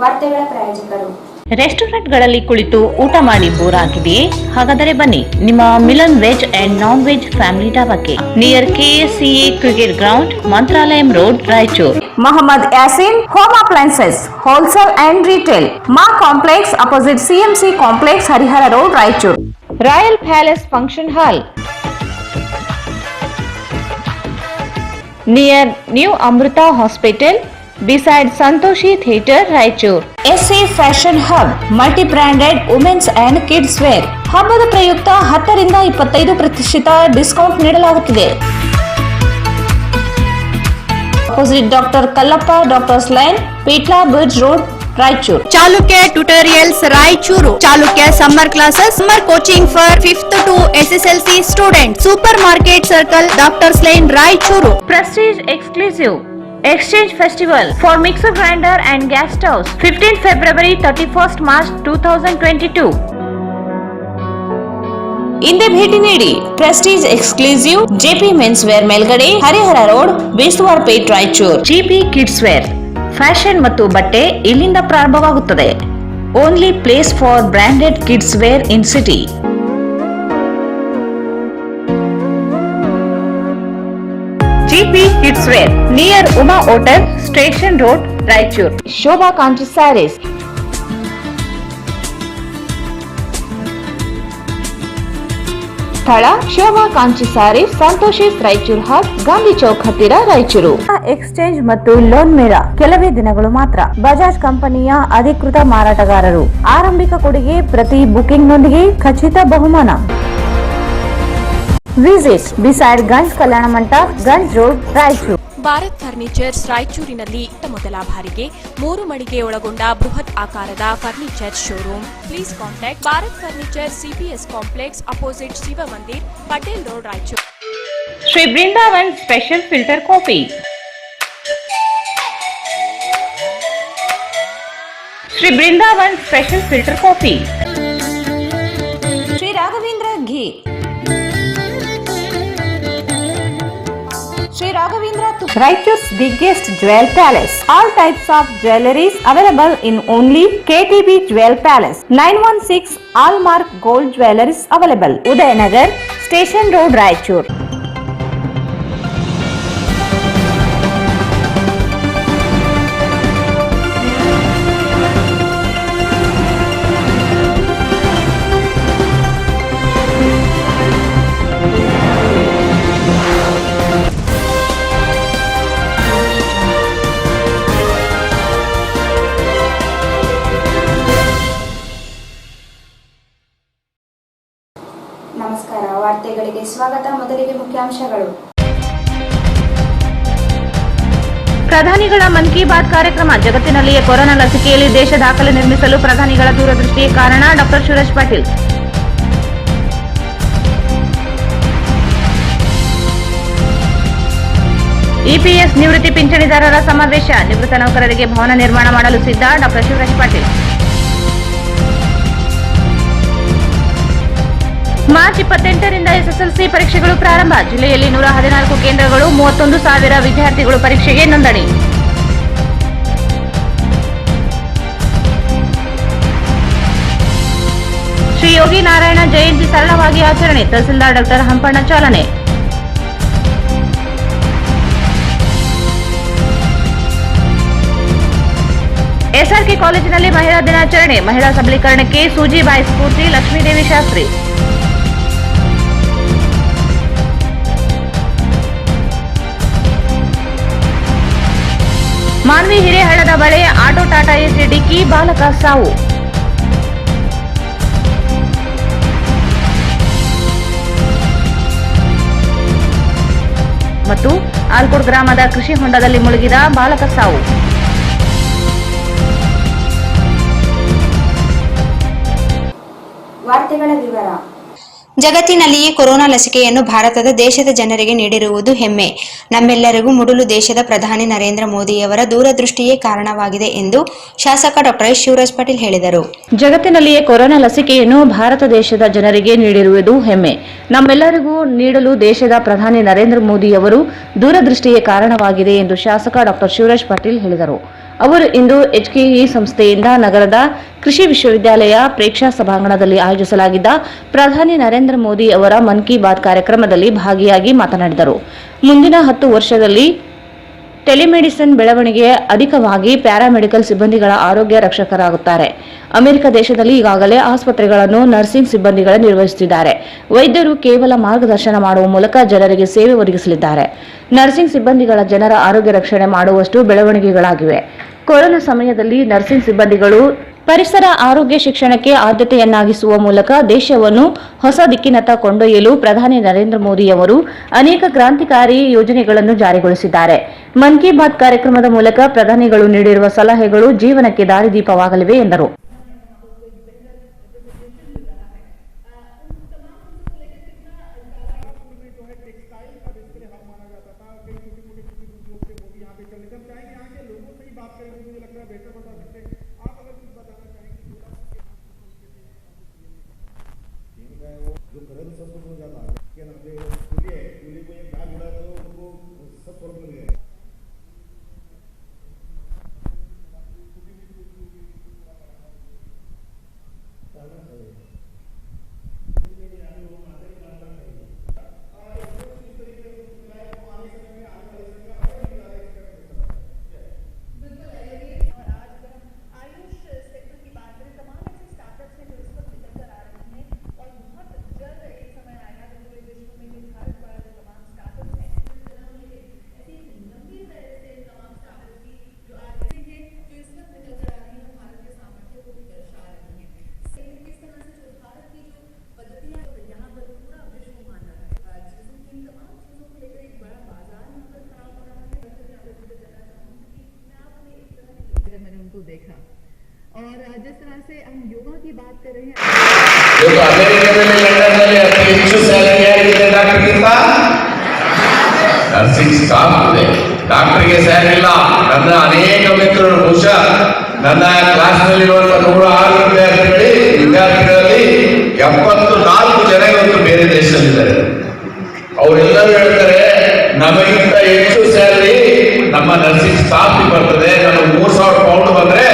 ವಾರ್ತೆಗಳ ಪ್ರಾಯೋಜಕರು. ರೆಸ್ಟೋರೆಂಟ್ಗಳಲ್ಲಿ ಕುಳಿತು ಊಟ ಮಾಡಿ ಬೋರ್ ಆಗಿದೆಯೇ? ಹಾಗಾದರೆ ಬನ್ನಿ ನಿಮ್ಮ Milan veg and non veg family ಢಾಬಾಕ್ಕೆ, near KSCA cricket ground, Mantralayam road, Raichur. Mohammad Yasin home appliances wholesale and retail, Maa complex opposite CMC complex, Harihara road, Raichur. Royal palace function hall near new Amrita hospital, beside Santoshi Theatre, Raichur. SC fashion hub, multi branded women's and kids wear. ಹಬ್ಬದ ಪ್ರಯುಕ್ತ 10 ರಿಂದ 25% discount ನೀಡಲಾಗುತ್ತಿದೆ. Opposite doctor Kallappa doctors line, Peetla bridge road, Raichur. Chalukya tutorials, Raichur. Chalukya summer classes, summer coaching for 5th to SSLC student. Super market circle, doctors line, Raichur. Prestige Exclusive Exchange Festival for Mixer Grinder and Gas Stoves, 15th February 31st March 2022. ಹಿಂದೆ ಭೇಟಿ ನೀಡಿ. Prestige exclusive, JP men's wear ಮೇಲ್ಗಡೆ, Harihara road, Beswar Pet, Raichur. GP kids wear, fashion ಮತ್ತು ಬಟ್ಟೆ ಇಲ್ಲಿಂದ ಪ್ರಾರಂಭವಾಗುತ್ತದೆ. Only place for branded kids wear in city. GP Kids Wear, near Uma Hotel, Station Road, Raichur. Shobha Kanchi Sarees. ಸ್ಥಳ Shobha Kanchi saris, Santoshis Raichur hub, Gandhi Chowk ಹತ್ತಿರ, Raichur. Exchange ಮತ್ತು loan ಮೇಳ ಕೆಲವೇ ದಿನಗಳು ಮಾತ್ರ. ಬಜಾಜ್ ಕಂಪನಿಯ ಅಧಿಕೃತ ಮಾರಾಟಗಾರರು. ಆರಂಭಿಕ ಕೊಡುಗೆ ಪ್ರತಿ ಬುಕಿಂಗ್ ನೊಂದಿಗೆ ಖಚಿತ ಬಹುಮಾನ. Visit beside Ganj Kalyana Mantapa, Ganj road, Raichur. Bharat furnitures ರಾಯಚೂರಿನಲ್ಲಿ ಮೊದಲ ಬಾರಿಗೆ 3 ಮಳಿಗೆ ಒಳಗೊಂಡ ಬೃಹತ್ ಆಕಾರದ furniture showroom. Please contact Bharat furniture, CPS complex, opposite Shiva Mandir, Patel road, Raichur. Shri Brindavan special filter coffee. Shri Brindavan special filter coffee. Shri Raghavendra ghee, Sri Raghavendra Raichur's biggest jewel palace. All types of jewelries available in only KTB Jewel Palace. 916 Allmark Gold Jewelries available. Udayanagar, Station Road, Raichur. ನಮಸ್ಕಾರ, ವಾರ್ತೆಗಳಿಗೆ ಸ್ವಾಗತ. ಮೊದಲಿಗೆ ಮುಖ್ಯಾಂಶಗಳು. ಪ್ರಧಾನಿಗಳ ಮನ್ ಕಿ ಬಾತ್ ಕಾರ್ಯಕ್ರಮ. ಜಗತ್ತಿನಲ್ಲಿಯೇ corona ಲಸಿಕೆಯಲ್ಲಿ ದೇಶ ದಾಖಲೆ ನಿರ್ಮಿಸಲು ಪ್ರಧಾನಿಗಳ ದೂರದೃಷ್ಟಿಯೇ ಕಾರಣ. Doctor Shivaraj Patil. EPS ನಿವೃತ್ತಿ ಪಿಂಚಣಿದಾರರ ಸಮಾವೇಶ. ನಿವೃತ್ತ ನೌಕರರಿಗೆ ಭವನ ನಿರ್ಮಾಣ ಮಾಡಲು ಸಿದ್ಧ. ಡಾಕ್ಟರ್ ಶಿವರಾಜ್ ಪಾಟೀಲ್. ಮಾರ್ಚ್ 28ರಿಂದ SSLC ಪರೀಕ್ಷೆಗಳು ಪ್ರಾರಂಭ. ಜಿಲ್ಲೆಯಲ್ಲಿ 114 ಕೇಂದ್ರಗಳು, 31,000 ವಿದ್ಯಾರ್ಥಿಗಳು ಪರೀಕ್ಷೆಗೆ ನೋಂದಣಿ. ಶ್ರೀ ಯೋಗಿ ನಾರಾಯಣ ಜಯಂತಿ ಸರಳವಾಗಿ ಆಚರಣೆ. ತಹಸೀಲ್ದಾರ್ ಡಾಕ್ಟರ್ ಹಂಪಣ್ಣ ಚಾಲನೆ. SRK ಕಾಲೇಜಿನಲ್ಲಿ ಮಹಿಳಾ ದಿನಾಚರಣೆ. ಮಹಿಳಾ ಸಬಲೀಕರಣಕ್ಕೆ ಸೂಜಿಬಾಯಿ ಸ್ಫೂರ್ತಿ. ಲಕ್ಷ್ಮೀದೇವಿ ಶಾಸ್ತ್ರಿ. ಮಾನ್ವಿ ಹಿರೇಹಳ್ಳದ ಬಳಿ ಆಟೋ ಟಾಟಾ ಎಸಿ ಡಿಕ್ಕಿ, ಬಾಲಕ ಸಾವು. ಮತ್ತು ಆಲ್ಕೋಡ್ ಗ್ರಾಮದ ಕೃಷಿ ಹೊಂಡದಲ್ಲಿ ಮುಳುಗಿದ ಬಾಲಕ ಸಾವು. ವಾರ್ತೆಗಳ ವಿವರ. ಜಗತ್ತಿನಲ್ಲಿಯೇ ಕೊರೋನಾ ಲಸಿಕೆಯನ್ನು ದೇಶದ ಜನರಿಗೆ ನೀಡಿರುವುದು ಹೆಮ್ಮೆ. ನಮ್ಮೆಲ್ಲರಿಗೂ ಮುಡುಲು ದೇಶದ ಪ್ರಧಾನಿ ನರೇಂದ್ರ ಮೋದಿಯವರ ದೂರದೃಷ್ಟಿಯೇ ಕಾರಣವಾಗಿದೆ ಎಂದು ಶಾಸಕ ಡಾಕ್ಟರ್ ಶಿವರಾಜ್ ಪಾಟೀಲ್ ಹೇಳಿದರು. ಜಗತ್ತಿನಲ್ಲಿಯೇ ಕೊರೋನಾ ಲಸಿಕೆಯನ್ನು ಭಾರತ ದೇಶದ ಜನರಿಗೆ ನೀಡಿರುವುದು ಹೆಮ್ಮೆ. ನಮ್ಮೆಲ್ಲರಿಗೂ ನೀಡಲು ದೇಶದ ಪ್ರಧಾನಿ ನರೇಂದ್ರ ಮೋದಿಯವರು ದೂರದೃಷ್ಟಿಯೇ ಕಾರಣವಾಗಿದೆ ಎಂದು ಶಾಸಕ ಡಾಕ್ಟರ್ ಶಿವರಾಜ್ ಪಾಟೀಲ್ ಹೇಳಿದರು. ಅವರು ಇಂದು HKE ಸಂಸ್ಥೆಯಿಂದ ನಗರದ ಕೃಷಿ ವಿಶ್ವವಿದ್ಯಾಲಯ ಪ್ರೇಕ್ಷಾ ಸಭಾಂಗಣದಲ್ಲಿ ಆಯೋಜಿಸಲಾಗಿದ್ದ ಪ್ರಧಾನಿ ನರೇಂದ್ರ ಮೋದಿ ಅವರ ಮನ್ ಕಿ ಬಾತ್ ಕಾರ್ಯಕ್ರಮದಲ್ಲಿ ಭಾಗಿಯಾಗಿ ಮಾತನಾಡಿದರು. ಮುಂದಿನ 10 ವರ್ಷದಲ್ಲಿ ಟೆಲಿಮೆಡಿಸಿನ್ ಬೆಳವಣಿಗೆ ಅಧಿಕವಾಗಿ ಪ್ಯಾರಾಮೆಡಿಕಲ್ ಸಿಬ್ಬಂದಿಗಳ ಆರೋಗ್ಯ ರಕ್ಷಕರಾಗುತ್ತಾರೆ. ಅಮೆರಿಕ ದೇಶದಲ್ಲಿ ಈಗಾಗಲೇ ಆಸ್ಪತ್ರೆಗಳನ್ನು ನರ್ಸಿಂಗ್ ಸಿಬ್ಬಂದಿಗಳು ನಿರ್ವಹಿಸುತ್ತಿದ್ದಾರೆ. ವೈದ್ಯರು ಕೇವಲ ಮಾರ್ಗದರ್ಶನ ಮಾಡುವ ಮೂಲಕ ಜನರಿಗೆ ಸೇವೆ ಒದಗಿಸಲಿದ್ದಾರೆ. ನರ್ಸಿಂಗ್ ಸಿಬ್ಬಂದಿಗಳ ಜನರ ಆರೋಗ್ಯ ರಕ್ಷಣೆ ಮಾಡುವಷ್ಟು ಬೆಳವಣಿಗೆಗಳಾಗಿವೆ. ಕೊರೋನಾ ಸಮಯದಲ್ಲಿ ನರ್ಸಿಂಗ್ ಸಿಬ್ಬಂದಿಗಳು ಪರಿಸರ ಆರೋಗ್ಯ ಶಿಕ್ಷಣಕ್ಕೆ ಆದ್ಯತೆಯನ್ನಾಗಿಸುವ ಮೂಲಕ ದೇಶವನ್ನು ಹೊಸ ದಿಕ್ಕಿನತ್ತ ಕೊಂಡೊಯ್ಯಲು ಪ್ರಧಾನಿ ನರೇಂದ್ರ ಮೋದಿ ಅವರು ಅನೇಕ ಕ್ರಾಂತಿಕಾರಿ ಯೋಜನೆಗಳನ್ನು ಜಾರಿಗೊಳಿಸಿದ್ದಾರೆ. ಮನ್ ಕಿ ಬಾತ್ ಕಾರ್ಯಕ್ರಮದ ಮೂಲಕ ಪ್ರಧಾನಿಗಳು ನೀಡಿರುವ ಸಲಹೆಗಳು ಜೀವನಕ್ಕೆ ದಾರಿದೀಪವಾಗಲಿವೆ ಎಂದರು. जो गरम सबको हो जाता है क्या नाम है कुली को एक बैग उड़ा तो उनको सब फर्क मिल गया मैंने उनको देखा और जिस तरह से हम योगा की बात कर रहे हैं देखो ಅಮೆರಿಕದಲ್ಲಿ ಲಂಡನ್ನಲ್ಲಿ ಅತಿ ಹೆಚ್ಚು ಸ್ಯಾಲರಿ ಯಾರಿಗಿದೆ ಡಾಕ್ಟರ್ಗಿಂತ ನರ್ಸಿಂಗ್ ಸ್ಟಾಫ್ ಇದೆ. ಡಾಕ್ಟರ್ಗೆ ಸ್ಯಾಲರಿ ಇಲ್ಲ. ನನ್ನ ಅನೇಕ ಮಿತ್ರರು ಬಹುಶಃ ನನ್ನ ಕ್ಲಾಸ್ನಲ್ಲಿರುವಂತಹ 106 ವಿದ್ಯಾರ್ಥಿಗಳಲ್ಲಿ 74 ಜನ ಇವತ್ತು ಬೇರೆ ದೇಶದಲ್ಲಿದ್ದಾರೆ. ಅವರೆಲ್ಲರೂ ಹೇಳ್ತಾರೆ ನಮಗಿಂತ ಹೆಚ್ಚು ಸ್ಯಾಲರಿ ನಮ್ಮ ನರ್ಸಿಂಗ್ ಸ್ಟಾಫ್ ಬರ್ತದೆ. ನಮಗೆ 3,000 ಪೌಂಡ್ ಬಂದ್ರೆ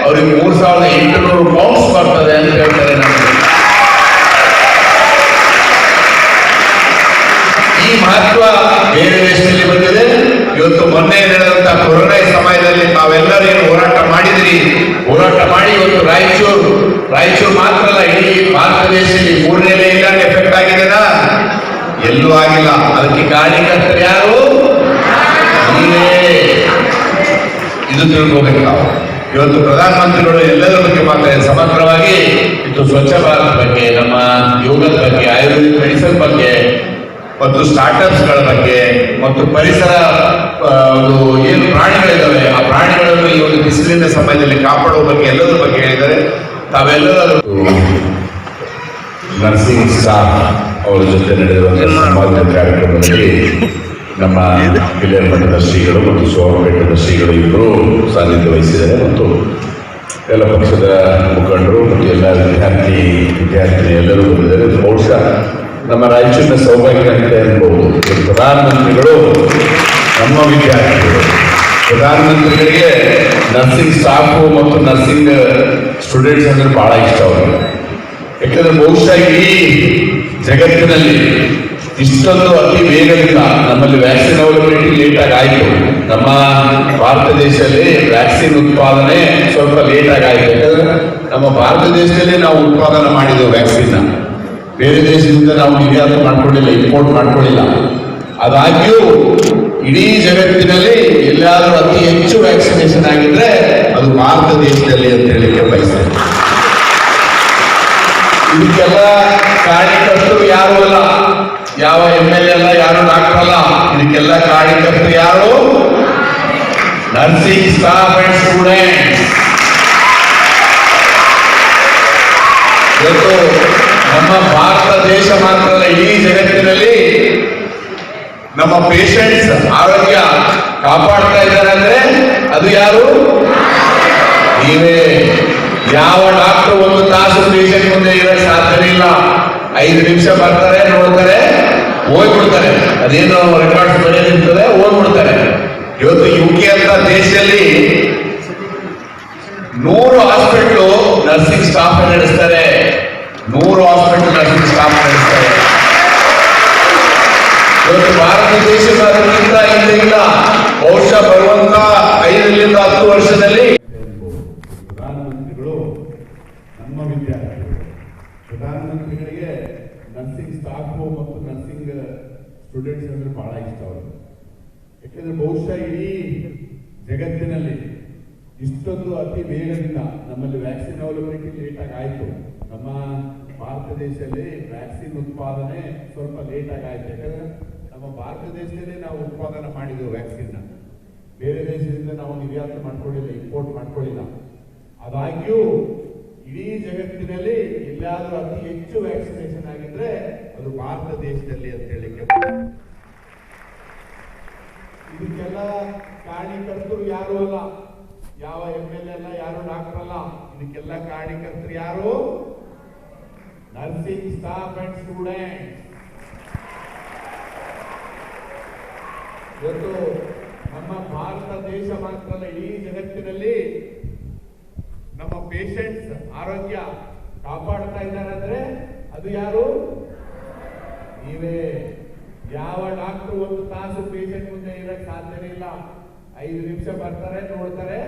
ಅವ್ರಿಗೆ 3,800 ಪೌಂಡ್ಸ್ ಬರ್ತದೆ ಅಂತ ಹೇಳ್ತಾರೆ. ನಮಗೆ ಈ ಮಹತ್ವ ಬೇರೆ ದೇಶದಲ್ಲಿ ಬಂದಿದೆ. ಇವತ್ತು ಮೊನ್ನೆ ನಡೆದಂತ ಕೊರೋನಾ ಸಮಯದಲ್ಲಿ ತಾವೆಲ್ಲರೂ ಏನು ಹೋರಾಟ ಮಾಡಿದ್ರಿ, ಹೋರಾಟ ಮಾಡಿ ಇವತ್ತು ರಾಯಚೂರು ಮಾತ್ರ ಅಲ್ಲ ಇಡೀ ಭಾರತ ದೇಶದಲ್ಲಿ 3ನೇ ವೇವ್ ಎಫೆಕ್ಟ್ ಆಗಿದೆನಾ? ಎಲ್ಲೂ ಆಗಿಲ್ಲ. ಅದಕ್ಕೆ ಕಾರಣಕರ್ತರು ಯಾರು? ಇದು ತಿಳ್ಕೋಬೇಕು ನಾವು. ಇವತ್ತು ಪ್ರಧಾನಮಂತ್ರಿಗಳು ಎಲ್ಲದರ ಬಗ್ಗೆ ಮಾತಾಡಿದ ಸಮಗ್ರವಾಗಿ ಇದು ಸ್ವಚ್ಛ ಭಾರತ್ ಬಗ್ಗೆ, ನಮ್ಮ ಯೋಗದ ಬಗ್ಗೆ, ಆಯುರ್ವೇದಿಕ್ ಮೆಡಿಸಿನ್ ಬಗ್ಗೆ ಮತ್ತು ಸ್ಟಾರ್ಟ್ಅಪ್ಸ್ಗಳ ಬಗ್ಗೆ ಮತ್ತು ಪರಿಸರ ಏನು ಪ್ರಾಣಿಗಳಿದ್ದಾವೆ ಆ ಪ್ರಾಣಿಗಳನ್ನು ಈ ಒಂದು ಬಿಸಿಲಿನ ಸಮಯದಲ್ಲಿ ಕಾಪಾಡುವ ಬಗ್ಗೆ ಎಲ್ಲದರ ಬಗ್ಗೆ ಹೇಳಿದ್ದಾರೆ. ತಾವೆಲ್ಲರೂ ನರ್ಸಿಂಗ್ ಸ್ಟಾಫ್ ಅವರ ಜೊತೆ ನಡೆದಿರುವಂತಹ ಸಂವಾದ ಕಾರ್ಯಕ್ರಮದಲ್ಲಿ ನಮ್ಮ ಕಿಲೇರ್ ಮಠದ ಶ್ರೀಗಳು ಮತ್ತು ಸೋಮಪೇಟದ ಶ್ರೀಗಳು ಇಬ್ಬರು ಸಾನ್ನಿಧ್ಯ ವಹಿಸಿದ್ದಾರೆ ಮತ್ತು ಎಲ್ಲ ಪಕ್ಷದ ಮುಖಂಡರು ಮತ್ತು ಎಲ್ಲ ವಿದ್ಯಾರ್ಥಿನಿ ಎಲ್ಲರೂ ಬಂದಿದ್ದಾರೆ. ಬಹುಶಃ ನಮ್ಮ ರಾಯಚೂರಿನ ಸೌಭಾಗ್ಯ ಅಂತ ಹೇಳ್ಬೋದು. ಪ್ರಧಾನಮಂತ್ರಿಗಳು ನಮ್ಮ ವಿದ್ಯಾರ್ಥಿಗಳು, ಪ್ರಧಾನಮಂತ್ರಿಗಳಿಗೆ ನರ್ಸಿಂಗ್ ಸ್ಟಾಫು ಮತ್ತು ನರ್ಸಿಂಗ್ ಸ್ಟೂಡೆಂಟ್ಸ್ ಅಂದ್ರೆ ಬಹಳ ಇಷ್ಟ ಅವರಿಗೆ. ಯಾಕಂದ್ರೆ ಬಹುಶಃ ಈ ಜಗತ್ತಿನಲ್ಲಿ ಇಷ್ಟೊಂದು ಅತಿ ವೇಗದಿಂದ ನಮ್ಮಲ್ಲಿ ವ್ಯಾಕ್ಸಿನ್ ಅವೈಲಬಿಲಿಟಿ ಲೇಟಾಗಿ ಆಯಿತು. ನಮ್ಮ ಭಾರತ ದೇಶದಲ್ಲಿ ವ್ಯಾಕ್ಸಿನ್ ಉತ್ಪಾದನೆ ಸ್ವಲ್ಪ ಲೇಟಾಗಿ ಆಯಿತು. ಯಾಕಂದ್ರೆ ನಮ್ಮ ಭಾರತ ದೇಶದಲ್ಲಿ ನಾವು ಉತ್ಪಾದನೆ ಮಾಡಿದೆವು ವ್ಯಾಕ್ಸಿನ್. ಬೇರೆ ದೇಶದಿಂದ ನಾವು ನಿರ್ಯಾತ ಮಾಡ್ಕೊಳ್ಳಿಲ್ಲ, ಇಂಪೋರ್ಟ್ ಮಾಡ್ಕೊಳ್ಳಿಲ್ಲ. ಆದಾಗ್ಯೂ ಇಡೀ ಜಗತ್ತಿನಲ್ಲಿ ಎಲ್ಲಾದರೂ ಅತಿ ಹೆಚ್ಚು ವ್ಯಾಕ್ಸಿನೇಷನ್ ಆಗಿದ್ರೆ ಅದು ಭಾರತ ದೇಶದಲ್ಲಿ ಅಂತ ಹೇಳಿಕ್ಕೆ ಬಯಸ್ತೇನೆ. ಇದಕ್ಕೆಲ್ಲ ಕಾರಣಕರ್ತರು ಯಾರು ಅಲ್ಲ, ಯಾವ MLA ಅಲ್ಲ, ಯಾರು ಡಾಕ್ಟರ್ ಅಲ್ಲ. ಇದಕ್ಕೆಲ್ಲ ಕಾರಣಕರ್ತರು ಯಾರು? Nursing staff and students. ಇವತ್ತು ನಮ್ಮ ಭಾರತ ದೇಶ ಮಾತ್ರ ಅಲ್ಲ, ಇಡೀ ಜಗತ್ತಿನಲ್ಲಿ ನಮ್ಮ ಪೇಷಂಟ್ಸ್ ಆರೋಗ್ಯ ಕಾಪಾಡ್ತಾ ಇದ್ದಾರೆ ಅಂದ್ರೆ ಅದು ಯಾರು? ನೀವೇ. ಯಾವ ಡಾಕ್ಟರ್ ಒಂದು ತಾಸು ಪೇಷಂಟ್ ಮುಂದೆ ಇರಕ್ಕೆ ಸಾಧ್ಯನೇ ಇಲ್ಲ. 5 ನಿಮಿಷ ಬರ್ತಾರೆ, ನೋಡ್ತಾರೆ, ಹೋಗ್ಬಿಡ್ತಾರೆ. ಅದೇನು ರೆಕಾರ್ಡ್ಸ್ ಬರೆದಿರ್ತದೆ, ಹೋಗ್ಬಿಡ್ತಾರೆ. ಇವತ್ತು UK ಅಂತ ದೇಶದಲ್ಲಿ 100 ಹಾಸ್ಪಿಟಲ್ ನರ್ಸಿಂಗ್ ಸ್ಟಾಫ್ ನಡೆಸ್ತಾರೆ. 100 ಹಾಸ್ಪಿಟಲ್ ನರ್ಸಿಂಗ್ ಸ್ಟಾಫ್ ನಡೆಸ್ತಾರೆ. ಇವತ್ತು ಭಾರತ ದೇಶದ ಅದಕ್ಕಿಂತ ಹಿಂದೆ ಇಲ್ಲ. ಬಹುಶಃ ಬರುವಂತ 5 ರಿಂದ 10 ವರ್ಷದಲ್ಲಿ ಪ್ರಧಾನಮಂತ್ರಿಗಳು ನಮ್ಮ ವಿದ್ಯಾರ್ಥಿಗಳು, ಪ್ರಧಾನಮಂತ್ರಿಗಳಿಗೆ ನರ್ಸಿಂಗ್ ಸ್ಟಾಫು ಮತ್ತು ನರ್ಸಿಂಗ್ ಸ್ಟೂಡೆಂಟ್ಸ್ ಅಂದ್ರೆ ಬಹಳ ಇಷ್ಟ ಅವರು. ಯಾಕೆಂದ್ರೆ ಬಹುಶಃ ಇಡೀ ಜಗತ್ತಿನಲ್ಲಿ ಇಷ್ಟೊಂದು ಅತಿ ವೇಗದಿಂದ ನಮ್ಮಲ್ಲಿ ವ್ಯಾಕ್ಸಿನ್ ಅವೈಲಬಿಲಿಟಿ ಲೇಟಾಗಿ ಆಯಿತು. ನಮ್ಮ ಭಾರತ ದೇಶದಲ್ಲಿ ವ್ಯಾಕ್ಸಿನ್ ಉತ್ಪಾದನೆ ಸ್ವಲ್ಪ ಲೇಟಾಗಿ ಆಯ್ತು. ಯಾಕಂದ್ರೆ ನಮ್ಮ ಭಾರತ ದೇಶದಲ್ಲಿ ನಾವು ಉತ್ಪಾದನೆ ಮಾಡಿದೆವು ವ್ಯಾಕ್ಸಿನ್. ಬೇರೆ ದೇಶದಿಂದ ನಾವು ನಿರ್ಯಾತ ಮಾಡ್ಕೊಳ್ಳಿಲ್ಲ, ಇಂಪೋರ್ಟ್ ಮಾಡ್ಕೊಳ್ಳಿಲ್ಲ. ಆದಾಗ್ಯೂ ಇಡೀ ಜಗತ್ತಿನಲ್ಲಿ ಎಲ್ಲಾದ್ರೂ ಅತಿ ಹೆಚ್ಚು ವ್ಯಾಕ್ಸಿನೇಷನ್ ಆಗಿದ್ರೆ ಅದು ಭಾರತ ದೇಶದಲ್ಲಿ ಅಂತ ಹೇಳಿಕ್ಕೆ ಇದಕ್ಕೆಲ್ಲ ಕಾರಣೀಕರ್ತರು ಯಾರು ಅಲ್ಲ, ಯಾವ MLA ಅಲ್ಲ, ಯಾರು ಡಾಕ್ಟರ್ ಅಲ್ಲ. ಇದಕ್ಕೆಲ್ಲ ಕಾರಣೀಕರ್ತರು ಯಾರು? Nursing staff and student. ಇವತ್ತು ನಮ್ಮ ಭಾರತ ದೇಶ ಮಾತ್ರ ಅಲ್ಲ, ಇಡೀ ಜಗತ್ತಿನಲ್ಲಿ ನಮ್ಮ ಪೇಷಂಟ್ಸ್ ಆರೋಗ್ಯ ಕಾಪಾಡ್ತಾ ಇದ್ದಾರೆ ಅಂದ್ರೆ ಅದು ಯಾರು? ನೀವೇ. ಯಾವ ಡಾಕ್ಟರ್ 1 ತಾಸು ಪೇಷಂಟ್ ಮುಂದೆ ಇರಕ್ಕೆ ಸಾಧ್ಯನೇ ಇಲ್ಲ. 5 ನಿಮಿಷ ಬರ್ತಾರೆ, ನೋಡ್ತಾರೆ,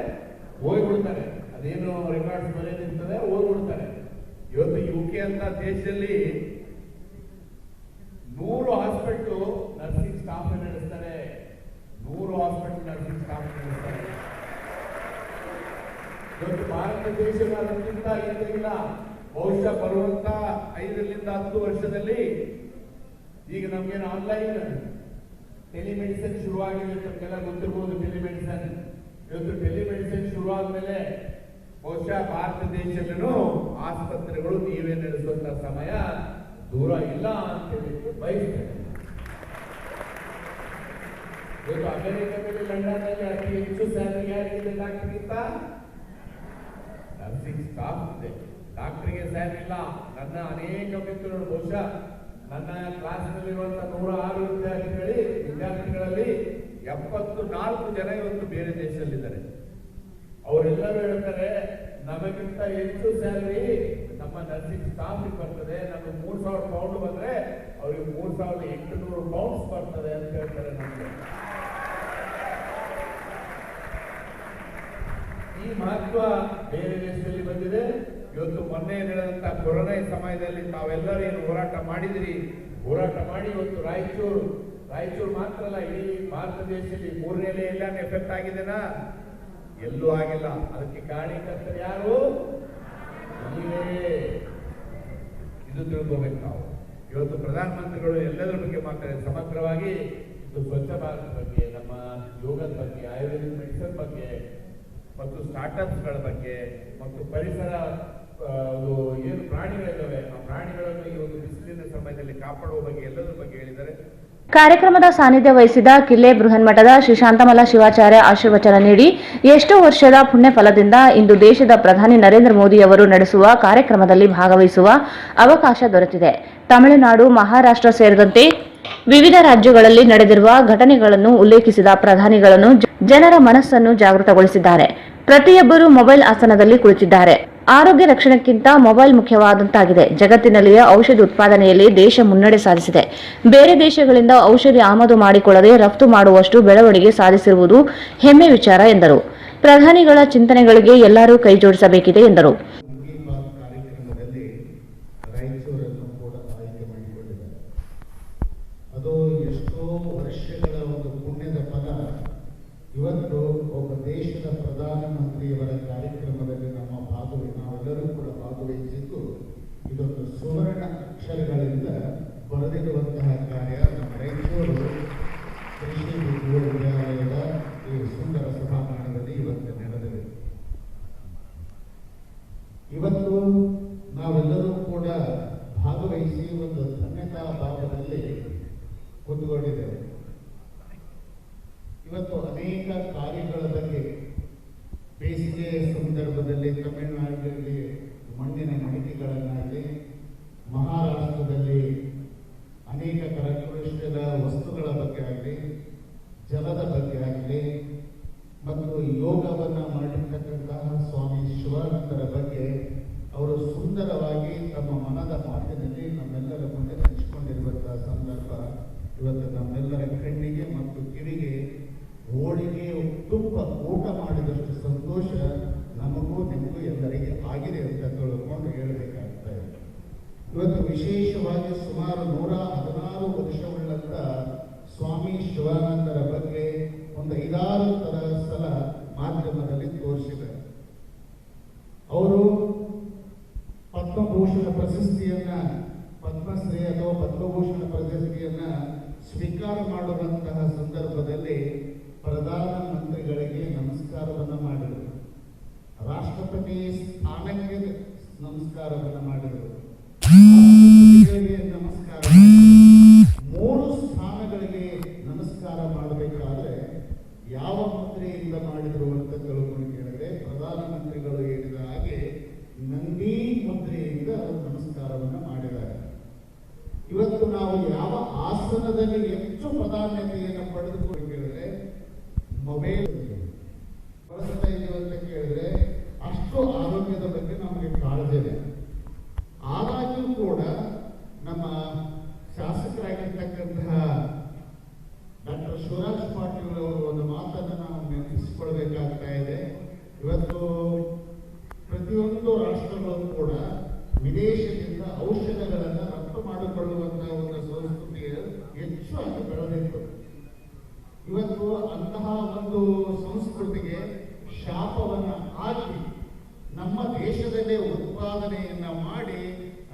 ಹೋಗ್ಬಿಡ್ತಾರೆ. ಅದೇನು ರೆಕಾರ್ಡ್ಸ್ ಬರೆದಿರ್ತದೆ, ಹೋಗ್ಬಿಡ್ತಾರೆ. ಇವತ್ತು UK ಅಂತ ದೇಶದಲ್ಲಿ 100 ಹಾಸ್ಪಿಟಲ್ ನರ್ಸಿಂಗ್ ಸ್ಟಾಫ್ ನಡೆಸ್ತಾರೆ. 100 ಹಾಸ್ಪಿಟಲ್ ನರ್ಸಿಂಗ್ ಸ್ಟಾಫ್ ನಡೆಸ್ತಾರೆ. ಇವತ್ತು ಭಾರತ ದೇಶದ ಅದಕ್ಕಿಂತ ಹಿಂದೆ ಇಲ್ಲ. ಬಹುಶಃ ಬರುವಂತ 5 ರಿಂದ 10 ವರ್ಷದಲ್ಲಿ ಈಗ ನಮ್ಗೇನು ಆನ್ಲೈನ್ ಟೆಲಿಮೆಡಿಸಿನ್ ಶುರುವಾಗಿದೆ. ತಮಗೆಲ್ಲ ಗೊತ್ತಿರ್ಬೋದು ಟೆಲಿಮೆಡಿಸಿನ್. ಇವತ್ತು ಟೆಲಿಮೆಡಿಸಿನ್ ಶುರುವಾದ್ಮೇಲೆ ಬಹುಶಃ ಭಾರತ ದೇಶದಲ್ಲೂ ಆಸ್ಪತ್ರೆಗಳು ನೀವೇ ನಡೆಸುವಂತ ಸಮಯ ದೂರ ಇಲ್ಲ ಅಂತ ಹೇಳಿ ಬಯಸ್ತೇನೆ. ಇವತ್ತು ಅಮೆರಿಕದಲ್ಲಿ, ಲಂಡನ್ನಲ್ಲಿ ಅತಿ ಹೆಚ್ಚು ಸ್ಯಾಲರಿ ಯಾರಿಗಿದೆ ಡಾಕ್ಟರ್ಗಿಂತ? ನರ್ಸಿಂಗ್ ಸ್ಟಾಫ್ ಇದೆ. ಡಾಕ್ಟರ್ಗೆ ಸ್ಯಾಲರಿ ಇಲ್ಲ. ನನ್ನ ಅನೇಕ ಮಿತ್ರರು, ಬಹುಶಃ ನನ್ನ ಕ್ಲಾಸ್ನಲ್ಲಿರುವಂತಹ 106 ವಿದ್ಯಾರ್ಥಿಗಳಲ್ಲಿ 74 ಜನ ಇವತ್ತು ಬೇರೆ ದೇಶದಲ್ಲಿದ್ದಾರೆ. ಅವರೆಲ್ಲರೂ ಹೇಳ್ತಾರೆ, ನಮಗಿಂತ ಹೆಚ್ಚು ಸ್ಯಾಲರಿ ನಮ್ಮ ನರ್ಸಿಂಗ್ ಸ್ಟಾಫ್ ಬರ್ತದೆ. ನಮಗೆ 3,000 ಪೌಂಡ್ ಬಂದ್ರೆ ಅವ್ರಿಗೆ 3,800 ಪೌಂಡ್ಸ್ ಬರ್ತದೆ ಅಂತ ಹೇಳ್ತಾರೆ. ನಮಗೆ ಈ ಮಹತ್ವ ಬೇರೆ ದೇಶದಲ್ಲಿ ಬಂದಿದೆ. ಇವತ್ತು ಮೊನ್ನೆ ನಡೆದಂತ ಕೊರೋನಾ ಸಮಯದಲ್ಲಿ ತಾವೆಲ್ಲರೂ ಏನು ಹೋರಾಟ ಮಾಡಿದಿರಿ, ಹೋರಾಟ ಮಾಡಿ ಇವತ್ತು ರಾಯಚೂರು ಮಾತ್ರ ಅಲ್ಲ, ಇಡೀ ಭಾರತ ದೇಶದಲ್ಲಿ 3ನೇ ಅಲೆ ಎಲ್ಲ ಎಫೆಕ್ಟ್ ಆಗಿದೆನಾ? ಎಲ್ಲೂ ಆಗಿಲ್ಲ. ಅದಕ್ಕೆ ಕಾರಣೀಕರ್ತರು ಯಾರು? ನೀವೇ. ಇದು ತಿಳ್ಕೋಬೇಕು ನಾವು. ಇವತ್ತು ಪ್ರಧಾನಮಂತ್ರಿಗಳು ಎಲ್ಲದರ ಬಗ್ಗೆ ಮಾತಾಡಿದ ಸಮಗ್ರವಾಗಿ. ಇದು ಸ್ವಚ್ಛ ಭಾರತ್ ಬಗ್ಗೆ, ನಮ್ಮ ಯೋಗದ ಬಗ್ಗೆ, ಆಯುರ್ವೇದಿಕ್ ಮೆಡಿಸಿನ್ ಬಗ್ಗೆ, ಮತ್ತು ಸ್ಟಾರ್ಟ್ಅಪ್ಸ್ಗಳ ಬಗ್ಗೆ, ಮತ್ತು ಪರಿಸರ ಏನು ಪ್ರಾಣಿಗಳಿದ್ದಾವೆ ಆ ಪ್ರಾಣಿಗಳನ್ನು ಈ ಒಂದು ಬಿಸಿಲಿನ ಸಮಯದಲ್ಲಿ ಕಾಪಾಡುವ ಬಗ್ಗೆ ಎಲ್ಲದರ ಬಗ್ಗೆ ಹೇಳಿದ್ದಾರೆ. ಕಾರ್ಯಕ್ರಮದ ಸಾನ್ನಿಧ್ಯ ವಹಿಸಿದ ಕಿಲ್ಲೆ ಬೃಹನ್ಮಠದ ಶ್ರೀ ಶಾಂತಮಲ್ಲ ಶಿವಾಚಾರ್ಯ ಆಶೀರ್ವಚನ ನೀಡಿ ಎಷ್ಟೋ ವರ್ಷದ ಪುಣ್ಯ ಫಲದಿಂದ ಇಂದು ದೇಶದ ಪ್ರಧಾನಿ ನರೇಂದ್ರ ಮೋದಿ ಅವರು ನಡೆಸುವ ಕಾರ್ಯಕ್ರಮದಲ್ಲಿ ಭಾಗವಹಿಸುವ ಅವಕಾಶ ದೊರೆತಿದೆ. ತಮಿಳುನಾಡು, ಮಹಾರಾಷ್ಟ್ರ ಸೇರಿದಂತೆ ವಿವಿಧ ರಾಜ್ಯಗಳಲ್ಲಿ ನಡೆದಿರುವ ಘಟನೆಗಳನ್ನು ಉಲ್ಲೇಖಿಸಿದ ಪ್ರಧಾನಿಗಳನ್ನು ಜನರ ಮನಸ್ಸನ್ನು ಜಾಗೃತಗೊಳಿಸಿದ್ದಾರೆ. ಪ್ರತಿಯೊಬ್ಬರೂ ಮೊಬೈಲ್ ಆಸನದಲ್ಲಿ ಕುಳಿತಿದ್ದಾರೆ. ಆರೋಗ್ಯ ರಕ್ಷಣೆಗಿಂತ ಮೊಬೈಲ್ ಮುಖ್ಯವಾದಂತಾಗಿದೆ. ಜಗತ್ತಿನಲ್ಲಿಯೇ ಔಷಧಿ ಉತ್ಪಾದನೆಯಲ್ಲಿ ದೇಶ ಮುನ್ನಡೆ ಸಾಧಿಸಿದೆ. ಬೇರೆ ದೇಶಗಳಿಂದ ಔಷಧಿ ಆಮದು ಮಾಡಿಕೊಳ್ಳದೆ ರಫ್ತು ಮಾಡುವಷ್ಟು ಬೆಳವಣಿಗೆ ಸಾಧಿಸಿರುವುದು ಹೆಮ್ಮೆ ವಿಚಾರ ಎಂದರು. ಪ್ರಧಾನಿಗಳ ಚಿಂತನೆಗಳಿಗೆ ಎಲ್ಲರೂ ಕೈಜೋಡಿಸಬೇಕಿದೆ ಎಂದರು. ಅದು ಎಷ್ಟೋ ವರ್ಷಗಳ ಒಂದು ಪುಣ್ಯದ ಫಲ. ಇವತ್ತು ಒಬ್ಬ ದೇಶದ ಪ್ರಧಾನಮಂತ್ರಿಯವರ ಕಾರ್ಯಕ್ರಮದಲ್ಲಿ ನಾವೆಲ್ಲರೂ ಕೂಡ ಭಾಗವಹಿಸಿದ್ದು ಇದೊಂದು ಸುವರ್ಣ ಅಕ್ಷರಗಳಿಂದ ಬರೆದಿರುವಂತಹ ಕಾರ್ಯ ನಮ್ಮ ರಾಯಚೂರು ಕೃಷಿ ವಿಶ್ವವಿದ್ಯಾಲಯದ ಈ ಸುಂದರ ಸಭಾಂಗಣದಲ್ಲಿ ಇವತ್ತು ನಡೆದಿದೆ. ಇವತ್ತು ನಾವೆಲ್ಲರೂ ಕೂಡ ಭಾಗವಹಿಸಿ ಒಂದು ಧನ್ಯತಾ ಭಾವದಲ್ಲಿ ಕೂತ್ಕೊಂಡಿದ್ದೇವೆ. ಇವತ್ತು ಅನೇಕ ಕಾರ್ಯಗಳ ಬಗ್ಗೆ ಬೇಸಿಗೆ ಸಂದರ್ಭದಲ್ಲಿ ತಮಿಳುನಾಡಿನಲ್ಲಿ ಮಣ್ಣಿನ ಮಡಿಕೆಗಳನ್ನಾಗಲಿ, ಮಹಾರಾಷ್ಟ್ರದಲ್ಲಿ ಅನೇಕ ಕರಕುಶಲ ವಸ್ತುಗಳ ಬಗ್ಗೆ ಆಗಲಿ, ಜಲದ ಬಗ್ಗೆ ಆಗಲಿ, ಮತ್ತು ಯೋಗವನ್ನು ಮಾಡಿರ್ತಕ್ಕಂತಹ ಸ್ವಾಮಿ ಶಿವ ಮಾಡುವುದರ ಬಗ್ಗೆ ಅವರು ಸುಂದರವಾಗಿ ತಮ್ಮ ಮನದ ಮಾತಿನಲ್ಲಿ ನಮ್ಮೆಲ್ಲರ ಮುಂದೆ ಹಂಚಿಕೊಂಡಿರುವಂತಹ ಸಂದರ್ಭ ಇವತ್ತು ನಮ್ಮೆಲ್ಲರ ಕಣ್ಣಿಗೆ ಮತ್ತು ಕಿವಿಗೆ ಹೋಳಿಗೆ ತುಪ್ಪ ಊಟ ಮಾಡಿದಷ್ಟು ಸಂತೋಷ ನಮಗೂ ನಿಮಗೂ ಎಲ್ಲರಿಗೆ ಆಗಿದೆ ಅಂತ ತಿಳ್ಕೊಂಡು ಹೇಳಬೇಕಾಗ್ತಾ ಇದೆ. ಇವತ್ತು ವಿಶೇಷವಾಗಿ ಸುಮಾರು 116 ವರ್ಷವುಳ್ಳಂತ ಸ್ವಾಮಿ ಶಿವಾನಂದರ ಬಗ್ಗೆ ಒಂದು 5-6 ಸಲ ಮಾಧ್ಯಮದಲ್ಲಿ ತೋರಿಸಿದ್ದಾರೆ. ಅವರು ಪದ್ಮಭೂಷಣ ಪ್ರಶಸ್ತಿಯನ್ನ, ಪದ್ಮಶ್ರೀ ಅಥವಾ ಪದ್ಮಭೂಷಣ ಪ್ರಶಸ್ತಿಯನ್ನ ಸ್ವೀಕಾರ ಮಾಡುವಂತಹ ಸಂದರ್ಭದಲ್ಲಿ ಪ್ರಧಾನಮಂತ್ರಿಗಳಿಗೆ ನಮಸ್ಕಾರವನ್ನು ಮಾಡಿದರು, ರಾಷ್ಟ್ರಪತಿ ಸ್ಥಾನಕ್ಕೆ ನಮಸ್ಕಾರವನ್ನು ಮಾಡಿದರು, ನಮಸ್ಕಾರ 3 ಸ್ಥಾನಗಳಿಗೆ ನಮಸ್ಕಾರ ಮಾಡಬೇಕಾದ್ರೆ ಯಾವ ಮುದ್ರೆಯಿಂದ ಮಾಡಿದರು ಅಂತ ತಿಳ್ಕೊಂಡು ಕೇಳಿದ್ರೆ ಪ್ರಧಾನಮಂತ್ರಿಗಳು ಹೇಳಿದ ಹಾಗೆ ನಂದಿ ಮುದ್ರೆಯಿಂದ ನಮಸ್ಕಾರವನ್ನು ಮಾಡಿದ್ದಾರೆ. ಇವತ್ತು ನಾವು ಯಾವ ಆಸನದಲ್ಲಿ ಹೆಚ್ಚು ಪ್ರಾಧಾನ್ಯತೆಯನ್ನು ಪಡೆದುಕೊಂಡು ಕೇಳಿದ್ರೆ ಮೊಬೈಲ್ ಬಳಸ್ತಾ ಇದೀವಿ ಅಂತ ಕೇಳಿದ್ರೆ ಅಷ್ಟು ಆರೋಗ್ಯದ ಬಗ್ಗೆ ನಮಗೆ ಕಾಳಜಿ ಇದೆ. ಆದಾಗ್ಯೂ ಕೂಡ ನಮ್ಮ ಶಾಸಕರಾಗಿರ್ತಕ್ಕಂತಹ ಡಾಕ್ಟರ್ ಶಿವರಾಜ್ ಪಾಟೀಲ್ ಅವರು ಒಂದು ಮಾತನ್ನು ನಾವು ನೆನಪಿಸಿಕೊಳ್ಬೇಕಾಗ್ತಾ ಇದೆ. ಇವತ್ತು ಪ್ರತಿಯೊಂದು ರಾಷ್ಟ್ರಗಳು ಕೂಡ ವಿದೇಶದಿಂದ ಔಷಧಗಳನ್ನು ರಫ್ತು ಮಾಡಿಕೊಳ್ಳುವಂತಹ ಒಂದು ಸಂಸ್ಕೃತಿ ಹೆಚ್ಚಾಗಿ ಬೆಳೆದಿತ್ತು. ಇವತ್ತು ಅಂತಹ ಒಂದು ಸಂಸ್ಕೃತಿಗೆ ಶಾಪವನ್ನು ಹಾಕಿ ನಮ್ಮ ದೇಶದಲ್ಲೇ ಉತ್ಪಾದನೆಯನ್ನ ಮಾಡಿ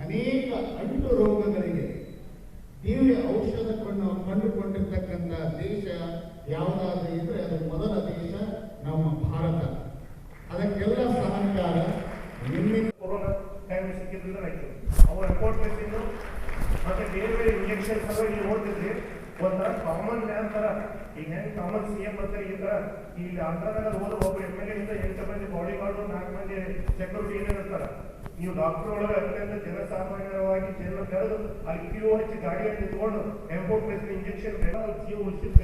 ಅನೇಕ ಅಂಟು ರೋಗಗಳಿಗೆ ದಿವ್ಯ ಔಷಧವನ್ನು ಕಂಡುಕೊಂಡಿರ್ತಕ್ಕಂಥ ದೇಶ ಯಾವುದಾದ್ರೂ ಇದ್ರೆ ಅದು ಮೊದಲ ದೇಶ ನಮ್ಮ ಭಾರತ. ಅದಕ್ಕೆಲ್ಲ ಸಹಕಾರ ನಿನ್ನೆ ಕೊರೋನಾ ಟೈಮ್ ಸಿಕ್ಕಿದ್ರೆ ಆಯ್ತು. ಅವ್ರ ರಿಪೋರ್ಟ್ ಬೇಸಿಂದು ಮತ್ತೆ ಬೇರೆ ಬೇರೆ ಇಂಜೆಕ್ಷನ್ಸ್ ಅವ ಇಲ್ಲಿ ನೋಡ್ತಿದ್ರಿ ಒಂಥರ ಕಾಮನ್ ಮ್ಯಾನ್ ತರ. ಈಗ ಹೆಂಗ್ ಕಾಮನ್ CM ಬರ್ತಾರೆ ಈ ತರ ಇಲ್ಲಿ ಆಂಧ್ರದಾಗ ಹೋದ್ರೆ ಒಬ್ರು MLA ಇಂದ 8 ಮಂದಿ ಬಾಡಿ ಗಾರ್ಡ್ 4 ಮಂದಿ ಸೆಕ್ಯೂರಿಟಿ ಏನಿರ್ತಾರ. ನೀವು ಡಾಕ್ಟರ್ ಒಳಗೆ ಅತ್ಯಂತ ಜನಸಾಮಾನ್ಯವಾಗಿ ಜನ ಕರೆದು ಅಲ್ಲಿ QH ಗಾಡಿಯಲ್ಲಿ ನಿಂತ್ಕೊಂಡು ಎಂಪೋರ್ಟ್ ಬೇಸಿನ ಇಂಜೆಕ್ಷನ್ ಜೀವ ಉಳಿಸಿದ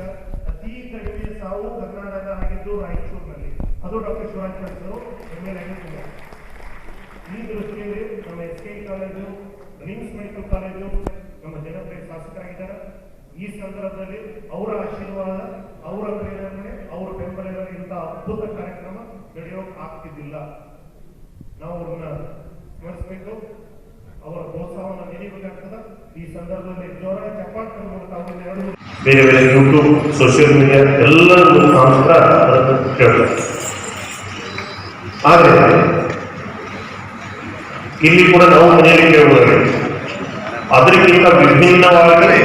ಅತಿ ಕಡಿಮೆ ಸಾವು ಕರ್ನಾಟಕ ಆಗಿದ್ದು ರಾಯಚೂರಿನಲ್ಲಿ. ಅದು ಡಾಕ್ಟರ್ ಶಿವರಾಜ್ ಪಾಟೀಲ್ MLA ಆಗಿತ್ತು. ಈ ದೃಷ್ಟಿಯಲ್ಲಿ ನಮ್ಮ SKI college, RIMS medical college ನಮ್ಮ ಜನಪ್ರಿಯ ಶಾಸಕರಾಗಿದ್ದಾರೆ. ಈ ಸಂದರ್ಭದಲ್ಲಿ ಅವರ ಆಶೀರ್ವಾದ, ಅವರ ಪ್ರೇರಣೆ, ಅವರ ಬೆಂಬಲ ಇಂಥ ಅದ್ಭುತ ಕಾರ್ಯಕ್ರಮ ನಡೆಯೋಕೆ ಆಗ್ತಿದ್ದಿಲ್ಲ. ನಾವು ಅವ್ರನ್ನ ಸ್ಮರಿಸಬೇಕು, ಅವರ ಪ್ರೋತ್ಸಾಹವನ್ನು ನೀಡಬೇಕಾಗ್ತದ. ಈ ಸಂದರ್ಭದಲ್ಲಿ ಜೋರ ಚಪ್ಪಾಳೆ ಮೂಲಕ ಅವರನ್ನು ಬೇರೆ ಬೇರೆ ಯೂಟ್ಯೂಬ್, ಸೋಷಿಯಲ್ ಮೀಡಿಯಾ ಎಲ್ಲರೂ ಮಾತ್ರ ಹೇಳ್ತಾರೆ. ಆದರೆ ಇಲ್ಲಿ ಕೂಡ ನಾವು ಮನೆಯಲ್ಲಿ ಕೇಳುವುದಾಗಿದೆ. ಅದಕ್ಕಿಂತ ವಿಭಿನ್ನವಾಗಿ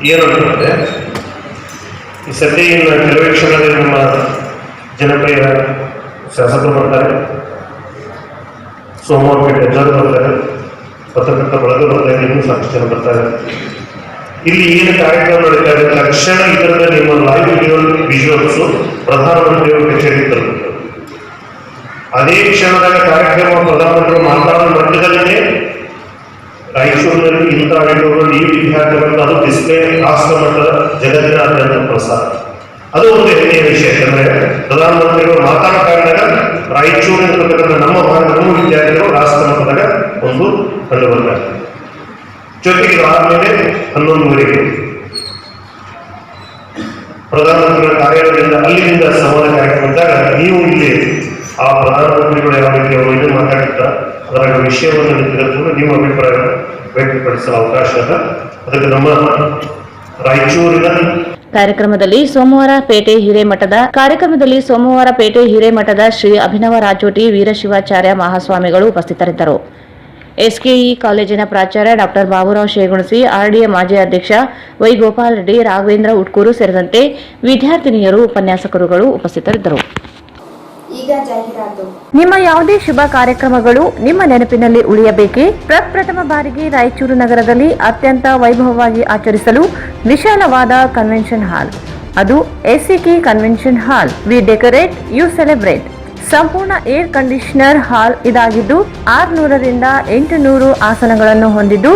ಏನಂತಂದ್ರೆ ಈ ಸದ್ಯ ಇನ್ನು ಕೆಲವೇ ಕ್ಷಣದಲ್ಲಿ ನಮ್ಮ ಜನಪ್ರಿಯ ಶಾಸಕರು ಬರ್ತಾರೆ, ಸೋಮವಾರಪೇಟೆ ಜನರು ಬರ್ತಾರೆ, ಪತ್ರಕರ್ತ ಬಳಗ ಬರ್ತಾರೆ, ಇನ್ನೂ ಸಾಕಷ್ಟು ಜನ ಬರ್ತಾರೆ. ಇಲ್ಲಿ ಏನು ಕಾರ್ಯಕ್ರಮ ನಡೀತಾ ಇದೆ ತಕ್ಷಣ ಇದರಿಂದ ನಿಮ್ಮ ಲೈವ್ ವಿಜುವಲ್ಸ್ ಪ್ರಧಾನಮಂತ್ರಿಯವರ ಕಚೇರಿ ತಲುಪುತ್ತದೆ. ಅದೇ ಕ್ಷಣದಾಗ ಕಾರ್ಯಕ್ರಮ ಪ್ರಧಾನಮಂತ್ರಿಗಳು ಮಾತನಾಡುವ ಮಟ್ಟದಲ್ಲೇ ರಾಯಚೂರಿನಲ್ಲಿ ಇಂಥ ವಿಡಿಯೋಗಳು ಈ ವಿದ್ಯಾರ್ಥಿಗಳು ಅದು ಡಿಸ್ಪ್ಲೇ ರಾಷ್ಟ್ರ ಮಟ್ಟದ ಜಗತ್ತಿನಾದ್ಯಂತ ಪ್ರಸಾರ. ಅದು ಒಂದು ಹೆಮ್ಮೆಯ ವಿಷಯ. ಯಾಕಂದ್ರೆ ಪ್ರಧಾನಮಂತ್ರಿಗಳು ಮಾತಾಡೋಕ್ಕಾಗ ರಾಯಚೂರಿನ ನಮ್ಮ ಭಾರತದ ವಿದ್ಯಾರ್ಥಿಗಳು ರಾಷ್ಟ್ರ ಮಟ್ಟದಾಗ ಒಂದು ಕಂಡು ಬರ್ತಾರೆ. ಜೊತೆಗೆ ಆದ್ಮೇಲೆ 11:30 ಪ್ರಧಾನಮಂತ್ರಿಗಳ ಕಾರ್ಯಾಲಯದಿಂದ ಅಲ್ಲಿಂದ ಸಂವಾದ ಕಾರ್ಯಕ್ರಮದಾಗ ನೀವು ಇಲ್ಲಿ ಆ ಪ್ರಧಾನಮಂತ್ರಿಗಳು ಯಾವ ರೀತಿ ಅವರು ಇದು ಮಾತಾಡ್ತಾರೆ ಅದರ ವಿಷಯವನ್ನು ತಿಳಿದುಕೊಂಡು ನಿಮ್ಮ ಅಭಿಪ್ರಾಯ ವ್ಯಕ್ತಪಡಿಸಲು ಅವಕಾಶ ಅದ. ಅದಕ್ಕೆ ನಮ್ಮ ರಾಯಚೂರಿನ ಕಾರ್ಯಕ್ರಮದಲ್ಲಿ ಸೋಮವಾರಪೇಟೆ ಹಿರೇಮಠದ ಶ್ರೀ ಅಭಿನವ ರಾಜೋಟಿ ವೀರಶಿವಾಚಾರ್ಯ ಮಹಾಸ್ವಾಮಿಗಳು ಉಪಸ್ಥಿತರಿದ್ದರು. SKE ಕಾಲೇಜಿನ ಪ್ರಾಚಾರ್ಯ ಡಾಕ್ಟರ್ ಬಾಬುರಾವ್ ಶೇಗುಣಸಿ, RDA ಮಾಜಿ ಅಧ್ಯಕ್ಷ ವೈ ಗೋಪಾಲ್ ರೆಡ್ಡಿ, ರಾಘವೇಂದ್ರ ಉಟ್ಕೂರು ಸೇರಿದಂತೆ ವಿದ್ಯಾರ್ಥಿನಿಯರು, ಉಪನ್ಯಾಸಕರುಗಳು ಉಪಸ್ಥಿತರಿದ್ದರು. ಈಗ ಜಾಹೀರಾತು. ನಿಮ್ಮ ಯಾವುದೇ ಶುಭ ಕಾರ್ಯಕ್ರಮಗಳು ನಿಮ್ಮ ನೆನಪಿನಲ್ಲಿ ಉಳಿಯಬೇಕೇ? ಪ್ರಪ್ರಥಮ ಬಾರಿಗೆ ರಾಯಚೂರು ನಗರದಲ್ಲಿ ಅತ್ಯಂತ ವೈಭವವಾಗಿ ಆಚರಿಸಲು ವಿಶಾಲವಾದ ಕನ್ವೆನ್ಷನ್ ಹಾಲ್, ಅದು SCK convention hall. We decorate, you celebrate. ಸಂಪೂರ್ಣ ಏರ್ ಕಂಡೀಷನರ್ ಹಾಲ್ ಇದಾಗಿದ್ದು 600 ರಿಂದ 800 ಆಸನಗಳನ್ನು ಹೊಂದಿದ್ದು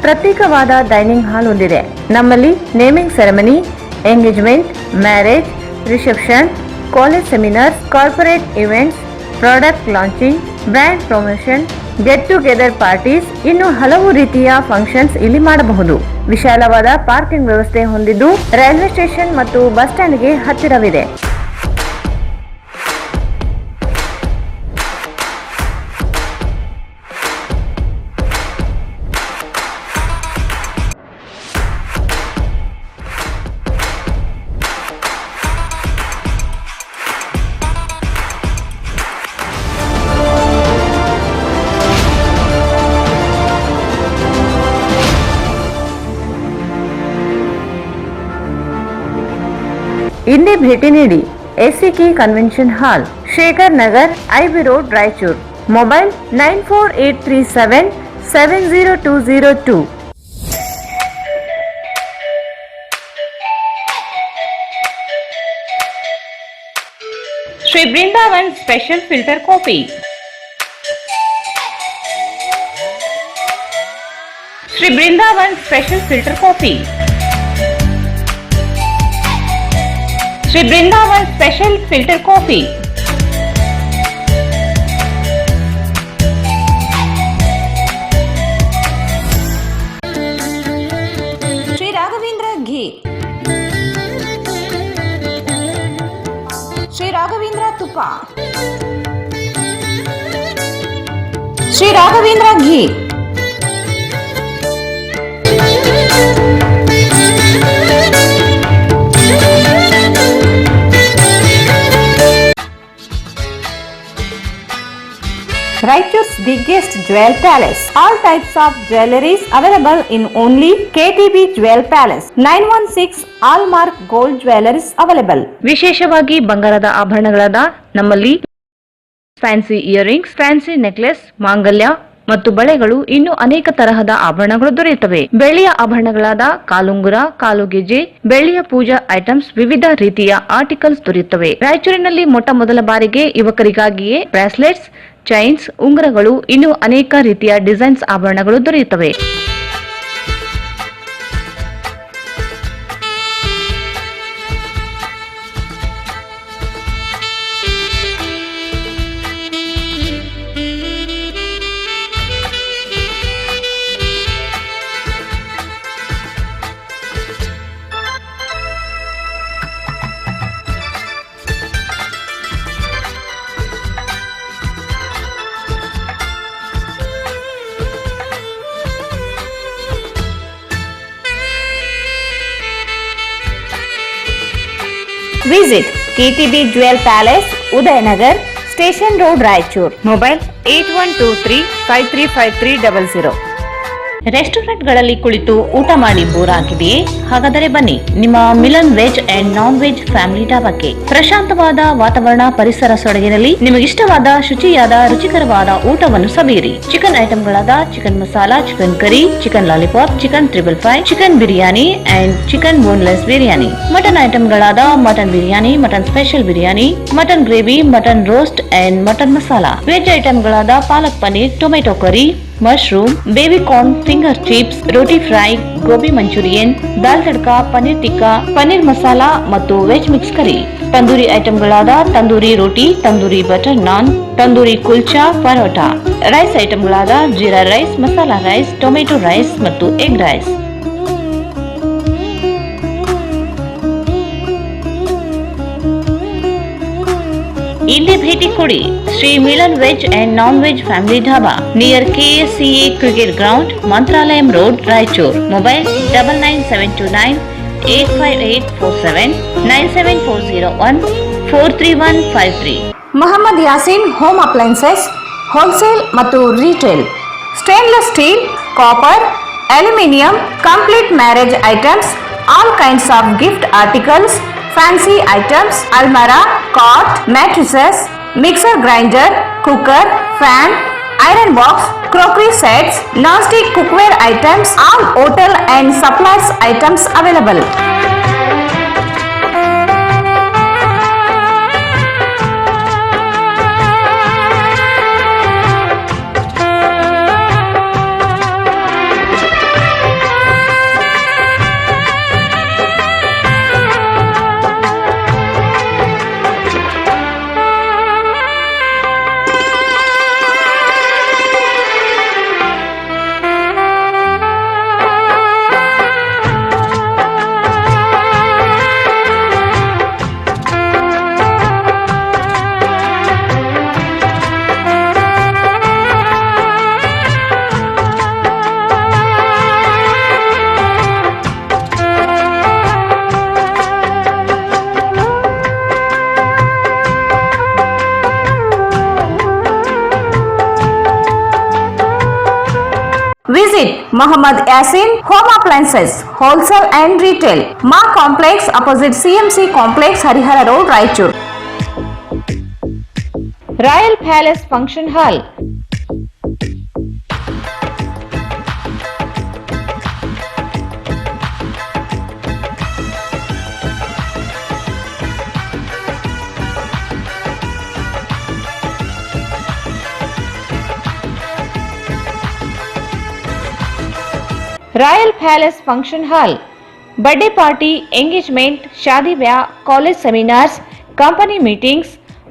ಪ್ರತ್ಯೇಕವಾದ ಡೈನಿಂಗ್ ಹಾಲ್ ಹೊಂದಿದೆ. ನಮ್ಮಲ್ಲಿ naming ceremony, engagement, marriage, reception, college seminars, corporate events, product launching, brand promotion, get together parties, ಇನ್ನು ಹಲವು ರೀತಿಯ ಫಂಕ್ಷನ್ಸ್ ಇಲ್ಲಿ ಮಾಡಬಹುದು. ವಿಶಾಲವಾದ ಪಾರ್ಕಿಂಗ್ ವ್ಯವಸ್ಥೆ ಹೊಂದಿದ್ದು ರೈಲ್ವೆ ಸ್ಟೇಷನ್ ಮತ್ತು ಬಸ್ ಸ್ಟ್ಯಾಂಡ್ಗೆ ಹತ್ತಿರವಿದೆ. ಇಂದೇ ಭೇಟಿ ನೀಡಿ SCK convention hall, Shekhar Nagar, IB road, Raichur. Mobile 9483770202. Shri Brindavan special filter coffee. Shri Brindavan special filter coffee. Shri Brindavan special filter coffee. Shri Raghavendra ghee. Shri Raghavendra ತುಪ್ಪ. ಶ್ರೀ ರಾಘವೇಂದ್ರ ಘೀ. Raichur's biggest jewel palace. All types of jewelries available in only KTB Jewel Palace. 916 Allmark Gold Jewelries available. ವಿಶೇಷವಾಗಿ ಬಂಗಾರದ ಆಭರಣಗಳಾದ ನಮ್ಮಲ್ಲಿ fancy earrings, fancy necklace, ಮಾಂಗಲ್ಯ ಮತ್ತು ಬಳೆಗಳು, ಇನ್ನು ಅನೇಕ ತರಹದ ಆಭರಣಗಳು ದೊರೆಯುತ್ತವೆ. ಬೆಳ್ಳಿಯ ಆಭರಣಗಳಾದ ಕಾಲುಂಗುರ, ಕಾಲುಗೆಜೆ, ಬೆಳ್ಳಿಯ ಪೂಜಾ ಐಟಮ್ಸ್, ವಿವಿಧ ರೀತಿಯ ಆರ್ಟಿಕಲ್ಸ್ ದೊರೆಯುತ್ತವೆ. ರಾಯಚೂರಿನಲ್ಲಿ ಮೊಟ್ಟ ಮೊದಲ ಬಾರಿಗೆ ಯುವಕರಿಗಾಗಿಯೇ ಬ್ರಾಸ್ಲೆಟ್ಸ್, ಚೈನ್ಸ್, ಉಂಗುರಗಳು, ಇನ್ನು ಅನೇಕ ರೀತಿಯ ಡಿಸೈನ್ಸ್ ಆಭರಣಗಳು ದೊರೆಯುತ್ತವೆ. Visit KTB Jewel Palace, Udayanagar, Station Road, Raichur. Mobile 8123535300. ರೆಸ್ಟೋರೆಂಟ್ಗಳಲ್ಲಿ ಕುಳಿತು ಊಟ ಮಾಡಿ ಬೋರ್ ಆಗಿದೆಯೇ? ಹಾಗಾದರೆ ಬನ್ನಿ ನಿಮ್ಮ Milan veg and non veg family ಢಾಬಾಕ್ಕೆ. ಪ್ರಶಾಂತವಾದ ವಾತಾವರಣ, ಪರಿಸರ ಸೊಡಗಿನಲ್ಲಿ ನಿಮಗಿಷ್ಟವಾದ ಶುಚಿಯಾದ ರುಚಿಕರವಾದ ಊಟವನ್ನು ಸವಿಯಿರಿ. ಚಿಕನ್ ಐಟಂಗಳಾದ chicken masala, chicken curry, chicken lollipop, chicken 555, chicken biryani and chicken boneless biryani. Mutton ಐಟಂಗಳಾದ mutton biryani, mutton special biryani, mutton gravy, mutton roast and mutton masala. Veg ಐಟಂಗಳಾದ palak paneer, tomato curry, mushroom, baby corn, finger chips, roti fry, gobi Manchurian, dal tadka, paneer tikka, paneer masala ಮತ್ತು veg mix curry. Tandoori ಐಟಂಗಳಾದ tandoori roti, tandoori butter naan, tandoori kulcha, paratha. Rice ಐಟಂಗಳಾದ jeera rice, masala rice, tomato rice ಮತ್ತು egg rice. ಇಲ್ಲಿ ಭೇಟಿ ಕೊಡಿ Shri Milan veg and non veg family dhaba, near KSCA cricket ground, Mantralayam road, Raichur. Mobile 9972985847, 97401433153. Mohammad Yasin home appliances, wholesale ಮತ್ತು retail. Stainless steel, copper, aluminium, complete marriage items, all kinds of gift articles, fancy items, ಅಲ್ಮಾರಾ, ಕಾಟ್, matrices, mixer grinder, cooker, fan, iron box, crockery sets, non-stick cookware items, all hotel and supplies items available. Visit Muhammad Yasin Home Appliances, Wholesale and Retail, Ma Complex, opposite CMC Complex, Harihara Road, Raichur. Royal Palace Function Hall. Royal palace function hall birthday party, engagement, शादी ब्याह, college seminars, company meetings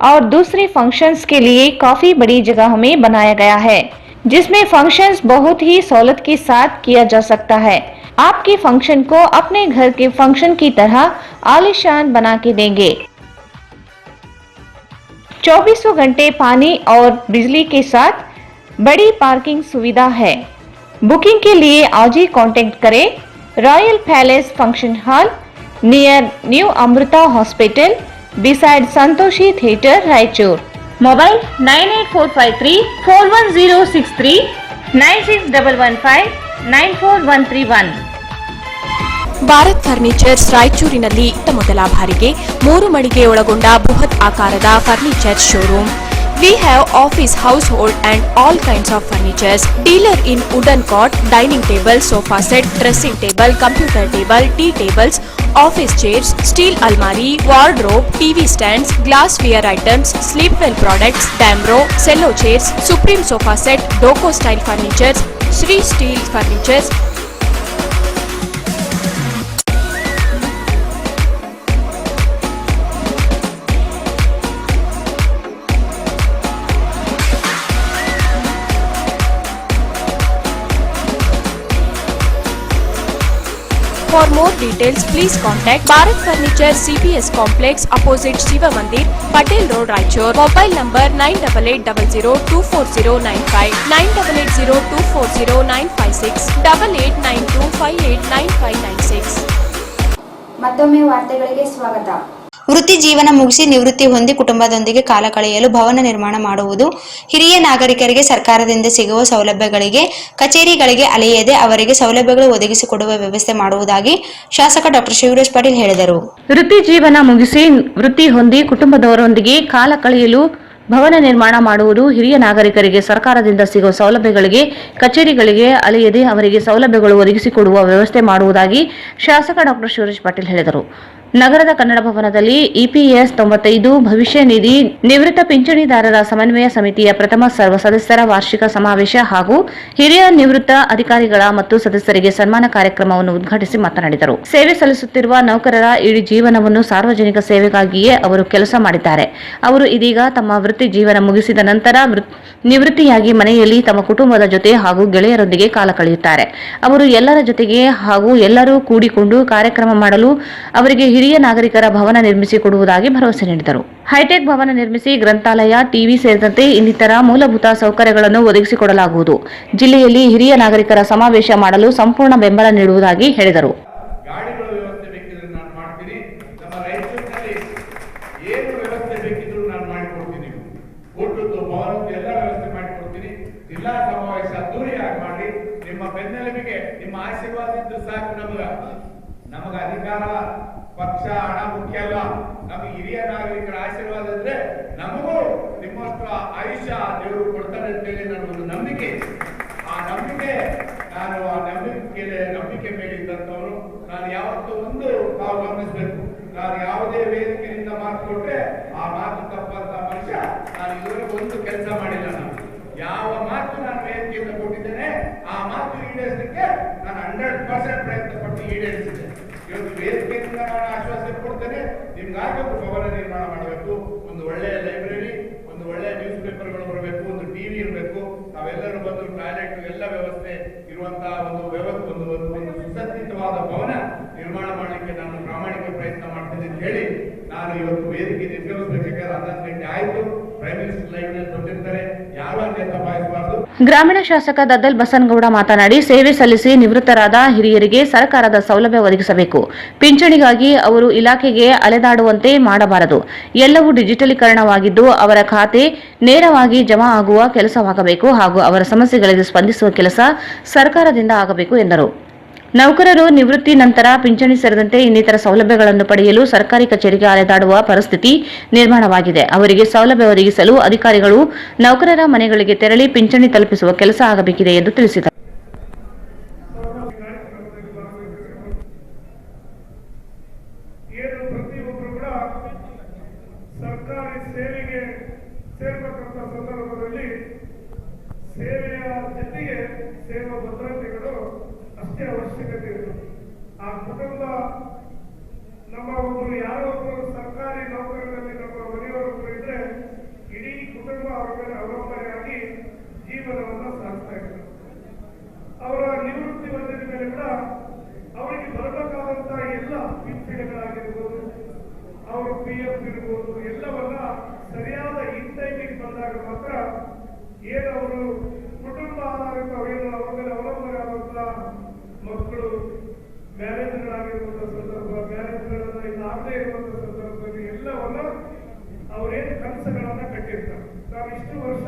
और दूसरे functions के लिए काफी बड़ी जगह में बनाया गया है, जिसमें फंक्शंस बहुत ही सहूलत के साथ किया जा सकता है। आपके फंक्शन को अपने घर के फंक्शन की तरह आलीशान बना के देंगे। 24 घंटे पानी और बिजली के साथ बड़ी पार्किंग सुविधा है। बुकिंग के लिए आज ही कांटेक्ट करें royal palace function hall near new Amrita hospital beside Santoshi theatre Raichur. Mobile 98453 41063 9615 Bharat furnitures ರಾಯಚೂರಿನಲ್ಲಿ ಮೊದಲ ಬಾರಿಗೆ 3 ಮಳಿಗೆ ಒಳಗೊಂಡ ಬೃಹತ್ ಆಕಾರದ furniture showroom. We have office, household and all kinds of furnitures. Dealer in wooden cot, dining table, sofa set, dressing table, computer table, tea tables, office chairs, steel almari, wardrobe, TV stands, glassware items, sleepwell products, Damro, cello chairs, Supreme sofa set, Doco style furnitures, Sri Steel furnitures. For more details, please contact Bharat Furniture CPS Complex opposite Shiva Mandir, Patel Road, Raichur. Mobile number 9880240959, 9880240956, 8892589596. ಮತ್ತೊಮ್ಮೆ ವಾರ್ತೆಗಳಿಗೆ ಸ್ವಾಗತ. ವೃತ್ತಿ ಜೀವನ ಮುಗಿಸಿ ನಿವೃತ್ತಿ ಹೊಂದಿ ಕುಟುಂಬದೊಂದಿಗೆ ಕಾಲ ಕಳೆಯಲು ಭವನ ನಿರ್ಮಾಣ ಮಾಡುವುದು, ಹಿರಿಯ ನಾಗರಿಕರಿಗೆ ಸರ್ಕಾರದಿಂದ ಸಿಗುವ ಸೌಲಭ್ಯಗಳಿಗೆ ಕಚೇರಿಗಳಿಗೆ ಅಲೆಯದೆ ಅವರಿಗೆ ಸೌಲಭ್ಯಗಳು ಒದಗಿಸಿಕೊಡುವ ವ್ಯವಸ್ಥೆ ಮಾಡುವುದಾಗಿ ಶಾಸಕ ಡಾಕ್ಟರ್ ಶಿವರಾಜ್ ಪಾಟೀಲ್ ಹೇಳಿದರು. ವೃತ್ತಿ ಜೀವನ ಮುಗಿಸಿ ವೃತ್ತಿ ಹೊಂದಿ ಕುಟುಂಬದವರೊಂದಿಗೆ ಕಾಲ ಕಳೆಯಲು ಭವನ ನಿರ್ಮಾಣ ಮಾಡುವುದು, ಹಿರಿಯ ನಾಗರಿಕರಿಗೆ ಸರ್ಕಾರದಿಂದ ಸಿಗುವ ಸೌಲಭ್ಯಗಳಿಗೆ ಕಚೇರಿಗಳಿಗೆ ಅಲೆಯದೆ ಅವರಿಗೆ ಸೌಲಭ್ಯಗಳು ಒದಗಿಸಿಕೊಡುವ ವ್ಯವಸ್ಥೆ ಮಾಡುವುದಾಗಿ ಶಾಸಕ ಡಾಕ್ಟರ್ ಶಿವರಾಜ್ ಪಾಟೀಲ್ ಹೇಳಿದರು. ನಗರದ ಕನ್ನಡ ಭವನದಲ್ಲಿ ಇಪಿಎಸ್ 95 ಭವಿಷ್ಯ ನಿಧಿ ನಿವೃತ್ತ ಪಿಂಚಣಿದಾರರ ಸಮನ್ವಯ ಸಮಿತಿಯ ಪ್ರಥಮ ಸರ್ವ ಸದಸ್ಯರ ವಾರ್ಷಿಕ ಸಮಾವೇಶ ಹಾಗೂ ಹಿರಿಯ ನಿವೃತ್ತ ಅಧಿಕಾರಿಗಳ ಮತ್ತು ಸದಸ್ಯರಿಗೆ ಸನ್ಮಾನ ಕಾರ್ಯಕ್ರಮವನ್ನು ಉದ್ಘಾಟಿಸಿ ಮಾತನಾಡಿದರು. ಸೇವೆ ಸಲ್ಲಿಸುತ್ತಿರುವ ನೌಕರರ ಇಡೀ ಜೀವನವನ್ನು ಸಾರ್ವಜನಿಕ ಸೇವೆಗಾಗಿಯೇ ಅವರು ಕೆಲಸ ಮಾಡಿದ್ದಾರೆ. ಅವರು ಇದೀಗ ತಮ್ಮ ವೃತ್ತಿ ಜೀವನ ಮುಗಿಸಿದ ನಂತರ ನಿವೃತ್ತಿಯಾಗಿ ಮನೆಯಲ್ಲಿ ತಮ್ಮ ಕುಟುಂಬದ ಜೊತೆ ಹಾಗೂ ಗೆಳೆಯರೊಂದಿಗೆ ಕಾಲ ಕಳೆಯುತ್ತಾರೆ. ಅವರು ಎಲ್ಲರ ಜೊತೆಗೆ ಹಾಗೂ ಎಲ್ಲರೂ ಕೂಡಿಕೊಂಡು ಕಾರ್ಯಕ್ರಮ ಮಾಡಲು ಅವರಿಗೆ ಹಿರಿಯ ನಾಗರಿಕರ ಭವನ ನಿರ್ಮಿಸಿ ಕೊಡುವುದಾಗಿ ಭರವಸೆ ನೀಡಿದರು. ಹೈಟೆಕ್ ಭವನ ನಿರ್ಮಿಸಿ ಗ್ರಂಥಾಲಯ, ಟಿವಿ ಸೇರಿದಂತೆ ಇನ್ನಿತರ ಮೂಲಭೂತ ಸೌಕರ್ಯಗಳನ್ನು ಒದಗಿಸಿಕೊಡಲಾಗುವುದು. ಜಿಲ್ಲೆಯಲ್ಲಿ ಹಿರಿಯ ನಾಗರಿಕರ ಸಮಾವೇಶ ಮಾಡಲು ಸಂಪೂರ್ಣ ಬೆಂಬಲ ನೀಡುವುದಾಗಿ ಹೇಳಿದರು. ನಮಗ ಅಧಿಕಾರ ಪಕ್ಷ ಹಣ ಮುಖ್ಯ ಅಲ್ಲ. ನಮಗೆ ಹಿರಿಯ ನಾಗರಿಕರ ಆಶೀರ್ವಾದ ಇದ್ರೆ ನಮಗೂ ನಿಮ್ಮಷ್ಟು ಆಯುಷ್ಯ ದೇವರು ಕೊಡ್ತಾರೆ ಅಂತೇಳಿ ನನಗೊಂದು ನಂಬಿಕೆ. ಆ ನಂಬಿಕೆ ನಂಬಿಕೆ ಮೇಲಿದ್ದಂಥವ್ರು ನಾನು ಯಾವತ್ತೂ ಒಂದು ತಾವು ಗಮನಿಸಬೇಕು. ನಾನು ಯಾವುದೇ ವೇದಿಕೆಯಿಂದ ಮಾತು ಕೊಟ್ಟರೆ ಆ ಮಾತು ತಪ್ಪಂತ ಮನುಷ್ಯ ನಾನು ಇದುವರೆಗೂ ಒಂದು ಕೆಲಸ ಮಾಡಿಲ್ಲ. ನಾನು ಯಾವ ಮಾತು ನಾನು ವೇದಿಕೆಯಿಂದ ಕೊಟ್ಟಿದ್ದೇನೆ ಆ ಮಾತು ಈಡೇರಿಸಲಿಕ್ಕೆ ನಾನು 100% ಪ್ರಯತ್ನ ಪಟ್ಟು ಈಡೇರಿಸಿದೆ. ಇವತ್ತು ವೇದಿಕೆಯಿಂದ ನಾನು ಆಶ್ವಾಸನೆ ಕೊಡ್ತೇನೆ, ನಿಮ್ಗಾಗಿ ಒಂದು ಭವನ ನಿರ್ಮಾಣ ಮಾಡಬೇಕು, ಒಂದು ಒಳ್ಳೆಯ ಲೈಬ್ರರಿ, ಒಂದು ಒಳ್ಳೆಯ ನ್ಯೂಸ್ ಪೇಪರ್ಗಳು ಬರಬೇಕು, ಒಂದು ಟಿವಿ ಇರಬೇಕು, ನಾವೆಲ್ಲರೂ ಬಂದು ಟಾಯ್ಲೆಟ್ ಎಲ್ಲ ವ್ಯವಸ್ಥೆ ಇರುವಂತಹ ಒಂದು ಸುಸಜ್ಜಿತವಾದ ಭವನ ನಿರ್ಮಾಣ ಮಾಡಲಿಕ್ಕೆ ನಾನು ಪ್ರಾಮಾಣಿಕ ಪ್ರಯತ್ನ ಮಾಡ್ತೇನೆ ಅಂತ ಹೇಳಿ ನಾನು ಇವತ್ತು ವೇದಿಕೆ ನಿರ್ಗಮಿಸಬೇಕಾದ್ರೆ 11 ಗಂಟೆ ಆಯಿತು. ಪ್ರೈಮ್ ಮಿನಿಸ್ಟರ್ ಲೈವ್ನಲ್ಲಿ ಬಂದಿರ್ತಾರೆ, ಯಾರು ಅನ್ಯ ತಪ್ಪಾಯಿಸಬಾರ್ದು. ಗ್ರಾಮೀಣ ಶಾಸಕ ದದ್ದಲ್ ಬಸನಗೌಡ ಮಾತನಾಡಿ, ಸೇವೆ ಸಲ್ಲಿಸಿ ನಿವೃತ್ತರಾದ ಹಿರಿಯರಿಗೆ ಸರ್ಕಾರದ ಸೌಲಭ್ಯ ಒದಗಿಸಬೇಕು. ಪಿಂಚಣಿಗಾಗಿ ಅವರು ಇಲಾಖೆಗೆ ಅಲೆದಾಡುವಂತೆ ಮಾಡಬಾರದು. ಎಲ್ಲವೂ ಡಿಜಿಟಲೀಕರಣವಾಗಿದ್ದು ಅವರ ಖಾತೆ ನೇರವಾಗಿ ಜಮಾ ಆಗುವ ಕೆಲಸವಾಗಬೇಕು ಹಾಗೂ ಅವರ ಸಮಸ್ಯೆಗಳಿಗೆ ಸ್ಪಂದಿಸುವ ಕೆಲಸ ಸರ್ಕಾರದಿಂದ ಆಗಬೇಕು ಎಂದರು. ನೌಕರರು ನಿವೃತ್ತಿ ನಂತರ ಪಿಂಚಣಿ ಸೇರಿದಂತೆ ಇನ್ನಿತರ ಸೌಲಭ್ಯಗಳನ್ನು ಪಡೆಯಲು ಸರ್ಕಾರಿ ಕಚೇರಿಗೆ ಅಲೆದಾಡುವ ಪರಿಸ್ಥಿತಿ ನಿರ್ಮಾಣವಾಗಿದೆ. ಅವರಿಗೆ ಸೌಲಭ್ಯ ಒದಗಿಸಲು ಅಧಿಕಾರಿಗಳು ನೌಕರರ ಮನೆಗಳಿಗೆ ತೆರಳಿ ಪಿಂಚಣಿ ತಲುಪಿಸುವ ಕೆಲಸ ಆಗಬೇಕಿದೆ ಎಂದು ತಿಳಿಸಿದರು. ಸರ್ಕಾರಿ ಸೇವೆಗೆ ಸೇರ್ಬೇಕಂತ ಸಂದರ್ಭದಲ್ಲಿ ಸೇವೆಯ ಜೊತೆಗೆ ಸೇವಾ ಭದ್ರತೆಗಳು ಅಷ್ಟೇ ಅವಶ್ಯಕತೆ ಇದೆ. ಆ ಕುಟುಂಬ ನಮ್ಮ ಒಬ್ಬರು ಯಾರೋ ಒಬ್ಬರು ಸರ್ಕಾರಿ ನೌಕರರಲ್ಲಿ ನಮ್ಮ ಮನೆಯವರೊಬ್ಬರು ಇದ್ರೆ ಇಡೀ ಕುಟುಂಬ ಅವರ ಮೇಲೆ ಅವಲಂಬನೆಯಾಗಿ ಜೀವನವನ್ನು ಸಾಗಿಸ್ತಾ ಇದ್ದಾರೆ. ಅವರ ನಿವೃತ್ತಿ ಹೊಂದಿದ ಮೇಲೆ ಕೂಡ ಅವರಿಗೆ ಬರಬೇಕಾದಂತಹ ಎಲ್ಲ ಪಿಂಚಣಿಗಳಾಗಿರ್ಬೋದು, ಅವರು PF ಇರ್ಬೋದು, ಎಲ್ಲವನ್ನ ಸರಿಯಾದ ಇನ್ಟೈಮಿಗೆ ಬಂದಾಗ ಮಾತ್ರ ಏನವರು ಕುಟುಂಬ ಆಧಾರಿತ ಏನು ಅವರ ಮೇಲೆ ಅವಲಂಬನೆ ಆದಂತಹ ಮಕ್ಕಳು ಮ್ಯಾರೇಜ್ಗಳಾಗಿರುವಂತಹ ಸಂದರ್ಭ, ಮ್ಯಾರೇಜ್ಗಳನ್ನ ಇದಾಗದೇ ಇರುವಂತಹ ಸಂದರ್ಭದಲ್ಲಿ ಎಲ್ಲವನ್ನ ಅವರೇನು ಕನಸುಗಳನ್ನ ಕಟ್ಟಿರ್ತಾರೆ. ನಾನು ಇಷ್ಟು ವರ್ಷ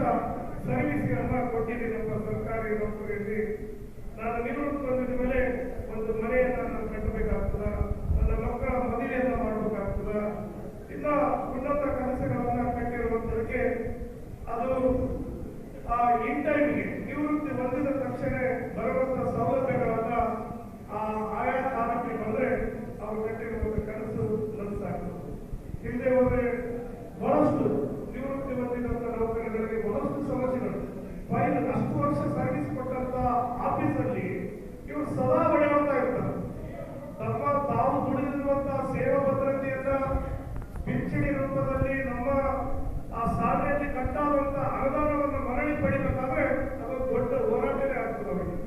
ಸರ್ವಿಸ್ಗಳನ್ನ ಕೊಟ್ಟಿದ್ದೀನಿ ನಮ್ಮ ಸರ್ಕಾರಿ ನೌಕರಿಯಲ್ಲಿ. ನಾನು ನಿವೃತ್ತಿ ಹೊಂದಿದ ಮೇಲೆ ಒಂದು ಮನೆಯನ್ನ ನಾನು ಕಟ್ಟಬೇಕಾಗ್ತದ, ನನ್ನ ಮಕ್ಕಳ ಮದುವೆಯನ್ನ ಮಾಡಬೇಕಾಗ್ತದ, ಇನ್ನ ಉನ್ನತ ಕನಸುಗಳನ್ನ ಕಟ್ಟಿರುವಂತದಕ್ಕೆ ಅದು ಆ ಇಂಟೈಮ್ಗೆ ನಿವೃತ್ತಿ ಹೊಂದಿದ ತಕ್ಷಣ ಬರುವಂತಹ ಸೌಲಭ್ಯಗಳನ್ನ ಆಯಾ ಕಾಲಕ್ಕೆ ಬಂದ್ರೆ ಅವರು ಕಟ್ಟಿರುವಂತ ಕನಸು ನನಸಾಗ್ತದೆ. ಹಿಂದೆ ಹೋದ್ರೆ ಬಹಳಷ್ಟು ನಿವೃತ್ತಿ ಹೊಂದಿದಂತ ನೌಕರರಿಗೆ ಬಹಳಷ್ಟು ಸಮಸ್ಯೆಗಳು. ಅಷ್ಟು ವರ್ಷ ಸರ್ವಿಸ್ ಕೊಟ್ಟಂತ ಆಫೀಸಲ್ಲಿ ಇವರು ಸದಾ ಹೊಡೆಯುತ್ತಾ ಇರ್ತಾರೆ. ತಾವು ದುಡಿದಿರುವಂತಹ ಸೇವಾ ಭದ್ರತೆಯನ್ನ ಪಿಂಚಣಿ ರೂಪದಲ್ಲಿ ನಮ್ಮ ಆ ಶಾಲೆಯಲ್ಲಿ ಕಟ್ಟಾದಂತ ಅನುದಾನವನ್ನು ಮರಳಿ ಪಡಿಬೇಕಾದ್ರೆ ಅದೊಂದು ದೊಡ್ಡ ಹೋರಾಟವೇ ಆಗ್ತದೆ. ಅವರಿಗೆ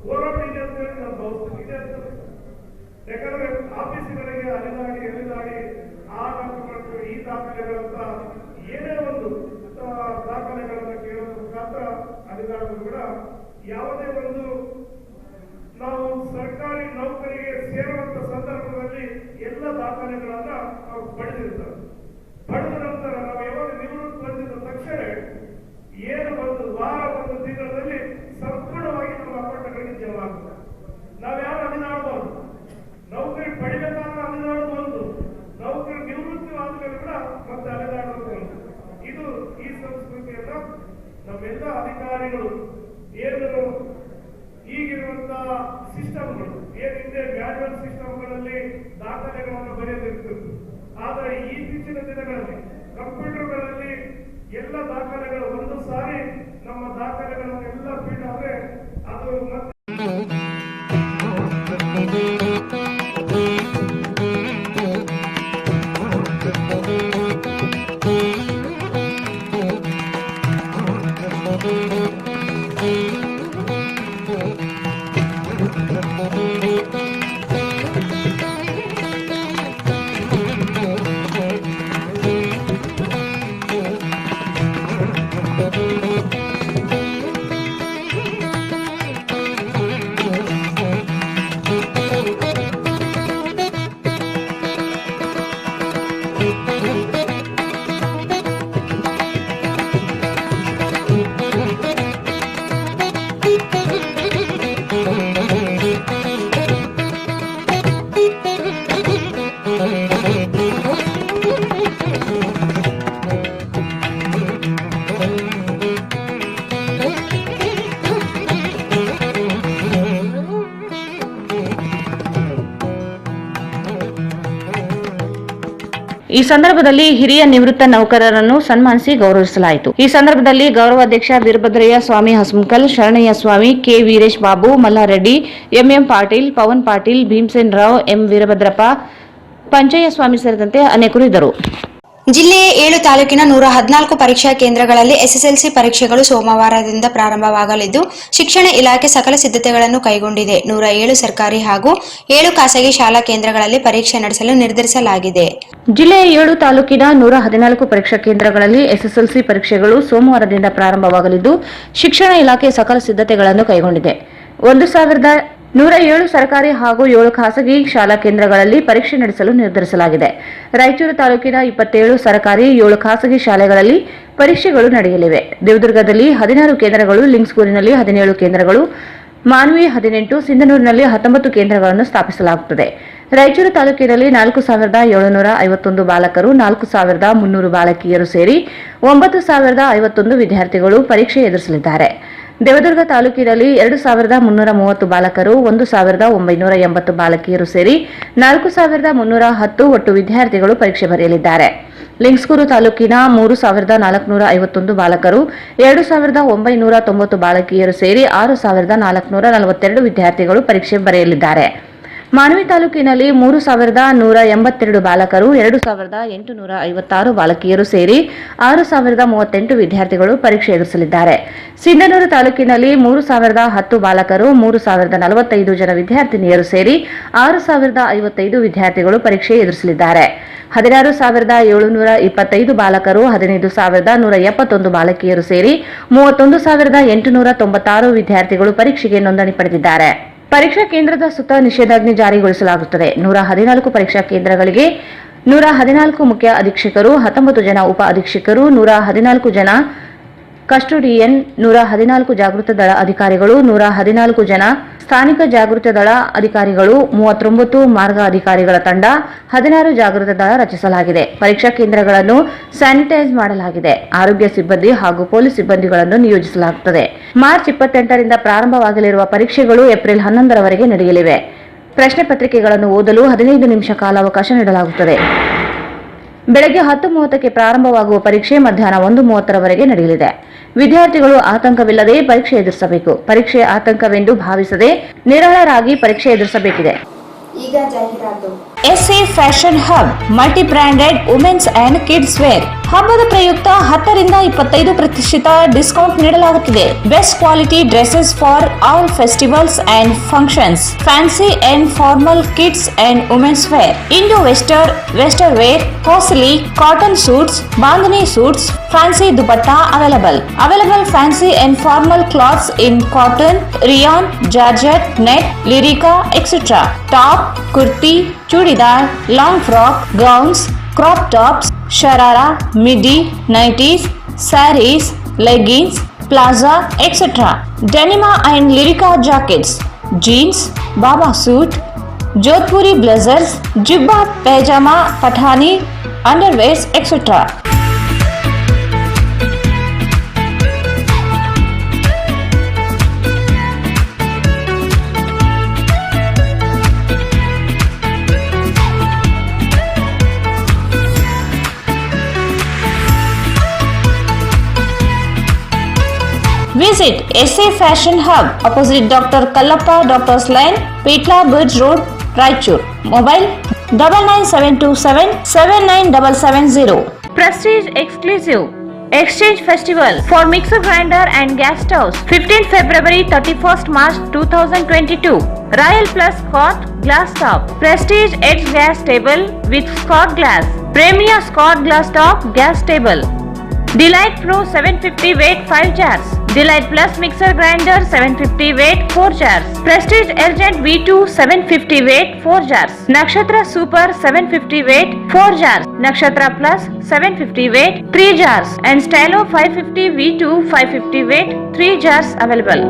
ಹೋರಾಟ ಇದೆ ಅಂತ ಹೇಳಿ ನಾನು ಭಾವಿಸ್ತೀನಿ, ಇದೆ ಅಂತ. ಯಾಕಂದ್ರೆ ಆಫೀಸ್ಗಳಿಗೆ ಅಲೆದಾಡಿ ಆ ಡಾಕ್ಯುಮೆಂಟ್ ಈ ದಾಖಲೆಗಳಂತ ಏನೇ ಒಂದು ದಾಖಲೆಗಳನ್ನ ಕೇಳೋದ್ರ ಮುಖಾಂತರ ಅಲೆದಾಡೋದು ಕೂಡ ಯಾವುದೇ ಒಂದು ನಾವು ಸರ್ಕಾರಿ ನೌಕರಿಗೆ ಸೇರುವಂತ ಸಂದರ್ಭದಲ್ಲಿ ಎಲ್ಲ ದಾಖಲೆಗಳನ್ನ ನಾವು ಪಡೆದಿರ್ತಾರೆ. ಪಡೆದ ನಂತರ ನಾವು ಯಾವಾಗ ನಿವೃತ್ತಿ ಹೊಂದಿದ ತಕ್ಷಣ ಏನು ಒಂದು ವಾರ ಒಂದು ತಿಂಗಳಲ್ಲಿ ಸಂಪೂರ್ಣವಾಗಿ ನಮ್ಮ ಅಕೌಂಟ್ಗಳಿಗೆ ಜಮಾ ಆಗ್ತದೆ. ನಾವ್ಯಾರು ಅಲೆದಾಡಬಹುದು, ನೌಕರಿ ಪಡಿಬೇಕಾದ್ರೆ ಅಲೆದಾಡಬಹುದು, ನೌಕರಿ ನಿವೃತ್ತಿ ಆದ್ಮೇಲೆ ಕೂಡ ಮತ್ತೆ ಅಲೆದಾಡಬಹುದು. ಇದು ಈ ಸಂಸ್ಕೃತಿಯನ್ನ ನಮ್ಮೆಲ್ಲ ಅಧಿಕಾರಿಗಳು ಏನು ಈಗಿರುವಂತಹ ಸಿಸ್ಟಮ್ಗಳು ಏನಿದೆ ಮ್ಯಾನ್ಯುವಲ್ ಸಿಸ್ಟಮ್ಗಳಲ್ಲಿ ದಾಖಲೆಗಳನ್ನು ಬರೆಯದಿರ್ತಿತ್ತು. ಆದರೆ ಇತ್ತೀಚಿನ ದಿನಗಳಲ್ಲಿ ಕಂಪ್ಯೂಟರ್ಗಳಲ್ಲಿ ಎಲ್ಲ ದಾಖಲೆಗಳು ಒಂದು ಸಾರಿ ನಮ್ಮ ದಾಖಲೆಗಳನ್ನೆಲ್ಲ ಫೀಡ್ ಆದ್ರೆ ಅದು ಮತ್ತೆ ಈ ಸಂದರ್ಭದಲ್ಲಿ ಹಿರಿಯ ನಿವೃತ್ತ ನೌಕರರನ್ನು ಸನ್ಮಾನಿಸಿ ಗೌರವಿಸಲಾಯಿತು. ಈ ಸಂದರ್ಭದಲ್ಲಿ ಗೌರವಾಧ್ಯಕ್ಷ Veerabhadrayya Swami Hasumakal, Sharanayya Swami, K Veeresh Babu, Mallareddy, MM Patil, Pavan Patil, Bhimsen Rao, M Veerabhadrappa, Panchayya Swami ಸೇರಿದಂತೆ ಅನೇಕರು ಇದ್ದರು. ಜಿಲ್ಲೆಯ 7 ತಾಲೂಕಿನ 114 ಪರೀಕ್ಷಾ ಕೇಂದ್ರಗಳಲ್ಲಿ ಎಸ್ಎಸ್ಎಲ್ಸಿ ಪರೀಕ್ಷೆಗಳು ಸೋಮವಾರದಿಂದ ಪ್ರಾರಂಭವಾಗಲಿದ್ದು, ಶಿಕ್ಷಣ ಇಲಾಖೆ ಸಕಲ ಸಿದ್ಧತೆಗಳನ್ನು ಕೈಗೊಂಡಿದೆ. 107 ಸರ್ಕಾರಿ ಹಾಗೂ 7 ಖಾಸಗಿ ಶಾಲಾ ಕೇಂದ್ರಗಳಲ್ಲಿ ಪರೀಕ್ಷೆ ನಡೆಸಲು ನಿರ್ಧರಿಸಲಾಗಿದೆ. ಜಿಲ್ಲೆಯ 7 ತಾಲೂಕಿನ 114 ಪರೀಕ್ಷಾ ಕೇಂದ್ರಗಳಲ್ಲಿ ಎಸ್ಎಸ್ಎಲ್ಸಿ ಪರೀಕ್ಷೆಗಳು ಸೋಮವಾರದಿಂದ ಪ್ರಾರಂಭವಾಗಲಿದ್ದು, ಶಿಕ್ಷಣ ಇಲಾಖೆ ಸಕಲ ಸಿದ್ಧತೆಗಳನ್ನು ಕೈಗೊಂಡಿದೆ. 1107 ಸರ್ಕಾರಿ ಹಾಗೂ 7 ಖಾಸಗಿ ಶಾಲಾ ಕೇಂದ್ರಗಳಲ್ಲಿ ಪರೀಕ್ಷೆ ನಡೆಸಲು ನಿರ್ಧರಿಸಲಾಗಿದೆ. ರಾಯಚೂರು ತಾಲೂಕಿನ 27 ಸರ್ಕಾರಿ 7 ಖಾಸಗಿ ಶಾಲೆಗಳಲ್ಲಿ ಪರೀಕ್ಷೆಗಳು ನಡೆಯಲಿವೆ. ದೇವದುರ್ಗದಲ್ಲಿ 16 ಕೇಂದ್ರಗಳು, ಲಿಂಗ್ಸ್ಕೂರಿನಲ್ಲಿ 17 ಕೇಂದ್ರಗಳು, ಮಾನ್ವಿ 18, ಸಿಂಧನೂರಿನಲ್ಲಿ 19 ಕೇಂದ್ರಗಳನ್ನು ಸ್ಥಾಪಿಸಲಾಗುತ್ತದೆ. ರಾಯಚೂರು ತಾಲೂಕಿನಲ್ಲಿ 4751 ಬಾಲಕರು, 4300 ಬಾಲಕಿಯರು ಸೇರಿ 9051 ವಿದ್ಯಾರ್ಥಿಗಳು ಪರೀಕ್ಷೆ ಎದುರಿಸಲಿದ್ದಾರೆ. ದೇವದುರ್ಗ ತಾಲೂಕಿನಲ್ಲಿ 2330 ಬಾಲಕರು, 1980 ಬಾಲಕಿಯರು ಸೇರಿ 4310 ಒಟ್ಟು ವಿದ್ಯಾರ್ಥಿಗಳು ಪರೀಕ್ಷೆ ಬರೆಯಲಿದ್ದಾರೆ. ಲಿಂಗ್ಸ್ಕೂರು ತಾಲೂಕಿನ 3451 ಬಾಲಕರು, 2990 ಬಾಲಕಿಯರು ಸೇರಿ 6442 ವಿದ್ಯಾರ್ಥಿಗಳು ಪರೀಕ್ಷೆ ಬರೆಯಲಿದ್ದಾರೆ. ಮಾನ್ವಿ ತಾಲೂಕಿನಲ್ಲಿ 3182 ಬಾಲಕರು, 2856 ಬಾಲಕಿಯರು ಸೇರಿ 6038 ವಿದ್ಯಾರ್ಥಿಗಳು ಪರೀಕ್ಷೆ ಎದುರಿಸಲಿದ್ದಾರೆ. ಸಿಂಧನೂರು ತಾಲೂಕಿನಲ್ಲಿ 3010 ಬಾಲಕರು, 3045 ಜನ ವಿದ್ಯಾರ್ಥಿನಿಯರು ಸೇರಿ 6055 ವಿದ್ಯಾರ್ಥಿಗಳು ಪರೀಕ್ಷೆ ಎದುರಿಸಲಿದ್ದಾರೆ. 16725 ಬಾಲಕರು, 15171 ಬಾಲಕಿಯರು ಸೇರಿ 31896 ವಿದ್ಯಾರ್ಥಿಗಳು ಪರೀಕ್ಷೆಗೆ ನೋಂದಣಿ ಪಡೆದಿದ್ದಾರೆ. ಪರೀಕ್ಷಾ ಕೇಂದ್ರದ ಸುತ್ತ ನಿಷೇಧಾಜ್ಞೆ ಜಾರಿಗೊಳಿಸಲಾಗುತ್ತದೆ. 114 ಪರೀಕ್ಷಾ ಕೇಂದ್ರಗಳಿಗೆ 114 ಮುಖ್ಯ ಅಧೀಕ್ಷಕರು, 19 ಜನ ಉಪ ಅಧೀಕ್ಷಕರು, 114 ಜನ ಕಸ್ಟೋಡಿಯನ್, 114 ಜಾಗೃತ ದಳ ಅಧಿಕಾರಿಗಳು, 114 ಜನ ಸ್ಥಾನಿಕ ಜಾಗೃತ ದಳ ಅಧಿಕಾರಿಗಳು, 39 ಮಾರ್ಗ ಅಧಿಕಾರಿಗಳ ತಂಡ, 16 ಜಾಗೃತ ದಳ ರಚಿಸಲಾಗಿದೆ. ಪರೀಕ್ಷಾ ಕೇಂದ್ರಗಳನ್ನು ಸ್ಯಾನಿಟೈಸ್ ಮಾಡಲಾಗಿದೆ. ಆರೋಗ್ಯ ಸಿಬ್ಬಂದಿ ಹಾಗೂ ಪೊಲೀಸ್ ಸಿಬ್ಬಂದಿಗಳನ್ನು ನಿಯೋಜಿಸಲಾಗುತ್ತದೆ. ಮಾರ್ಚ್ 28ರಿಂದ ಪ್ರಾರಂಭವಾಗಲಿರುವ ಪರೀಕ್ಷೆಗಳು ಏಪ್ರಿಲ್ 11ರವರೆಗೆ ನಡೆಯಲಿವೆ. ಪ್ರಶ್ನೆ ಪತ್ರಿಕೆಗಳನ್ನು ಓದಲು 15 ನಿಮಿಷ ಕಾಲಾವಕಾಶ ನೀಡಲಾಗುತ್ತದೆ. ಬೆಳಗ್ಗೆ 10:30ಕ್ಕೆ ಪ್ರಾರಂಭವಾಗುವ ಪರೀಕ್ಷೆ ಮಧ್ಯಾಹ್ನ 1:30ರವರೆಗೆ ನಡೆಯಲಿದೆ. ವಿದ್ಯಾರ್ಥಿಗಳು ಆತಂಕವಿಲ್ಲದೆ ಪರೀಕ್ಷೆ ಎದುರಿಸಬೇಕು. ಪರೀಕ್ಷೆ ಆತಂಕವೆಂದು ಭಾವಿಸದೆ ನಿರಾಳರಾಗಿ ಪರೀಕ್ಷೆ ಎದುರಿಸಬೇಕಿದೆ. ಈಗ ಜಾಹೀರಾತು. SA fashion hub multi branded women's and kids wear ಹಬ್ಬದ ಪ್ರಯುಕ್ತ 10ರಿಂದ 25% ಡಿಸ್ಕೌಂಟ್ ನೀಡಲಾಗುತ್ತಿದೆ. Best quality dresses for all festivals and functions, fancy and formal kids and women's wear, Indo western wear, ಹೋಸ್ಲಿ, cotton suits, bandhani suits, fancy dupatta available fancy and formal clothes in cotton, rayon, georgette, net, Lycra etcetera, top, kurti, churidar, long frock, gowns, crop tops, sharara, midi, nighties, sarees, leggings, plaza, etc. Denim and Lyrica jackets, jeans, baba suit, Jodhpuri blazers, jibba, pajama, pathani, underwears, etc. Visit SA Fashion Hub opposite Dr. Kallappa Doctor's Lane, Petla Bridge Road, Raichur. Mobile 99727 79770. Prestige Exclusive Exchange Festival for Mixer Grinder and Gas Stoves 15th February 31st March 2022. Royal Plus Scott Glass Top, Prestige Edge Gas Table with Scott Glass, Premier Scott Glass Top Gas Table, Delight Pro 750 weight 5 jars, Delight Plus Mixer Grinder 750 weight 4 jars, Prestige Urgent V2 750 weight 4 jars, Nakshatra Super 750 weight 4 jars, Nakshatra Plus 750 weight 3 jars and Stylo 550 V2 550 weight 3 jars available.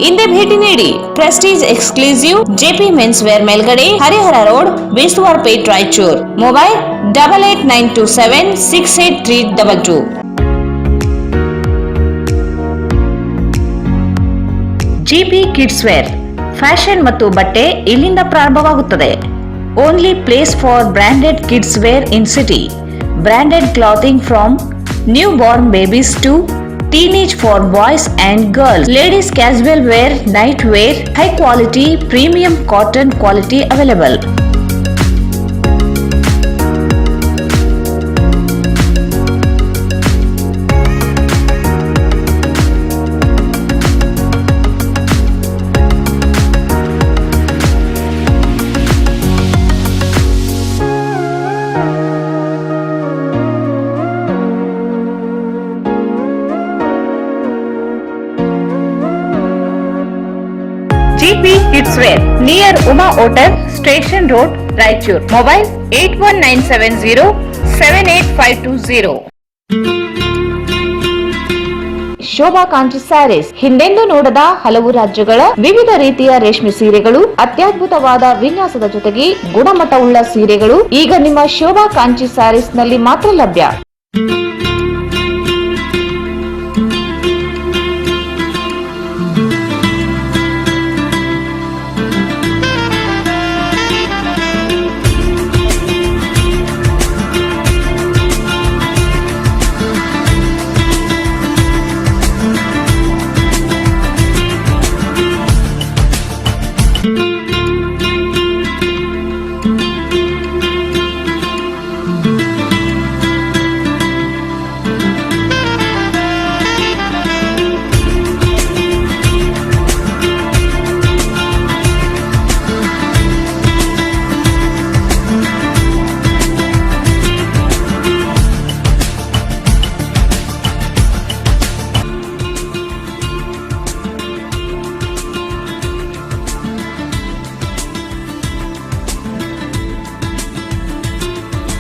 ಹಿಂದೆ ಭೇಟಿ ನೀಡಿ. Prestige exclusive JP men's wear ಮೇಲ್ಗಡೆ, Harihara road, Beswar Pet, Raichur. Mobile 8892768322. GP kids wear fashion ಮತ್ತು ಬಟ್ಟೆ ಇಲ್ಲಿಂದ ಪ್ರಾರಂಭವಾಗುತ್ತದೆ. Only place for branded kids wear in city. Branded clothing from newborn babies to teenage for boys and girls. Ladies casual wear, night wear, high quality premium cotton quality available. GP Kids Wear near Uma Hotel, Station Road, Raichur. Mobile 8197078520. Shobha Kanchi sarees ಹಿಂದೆಂದೂ ನೋಡದ ಹಲವು ರಾಜ್ಯಗಳ ವಿವಿಧ ರೀತಿಯ ರೇಷ್ಮೆ ಸೀರೆಗಳು, ಅತ್ಯದ್ಭುತವಾದ ವಿನ್ಯಾಸದ ಜೊತೆಗೆ ಗುಣಮಟ್ಟವುಳ್ಳ ಸೀರೆಗಳು ಈಗ ನಿಮ್ಮ ಶೋಭಾ ಕಾಂಚಿ ಸ್ಯಾರೀಸ್ ನಲ್ಲಿ ಮಾತ್ರ ಲಭ್ಯ.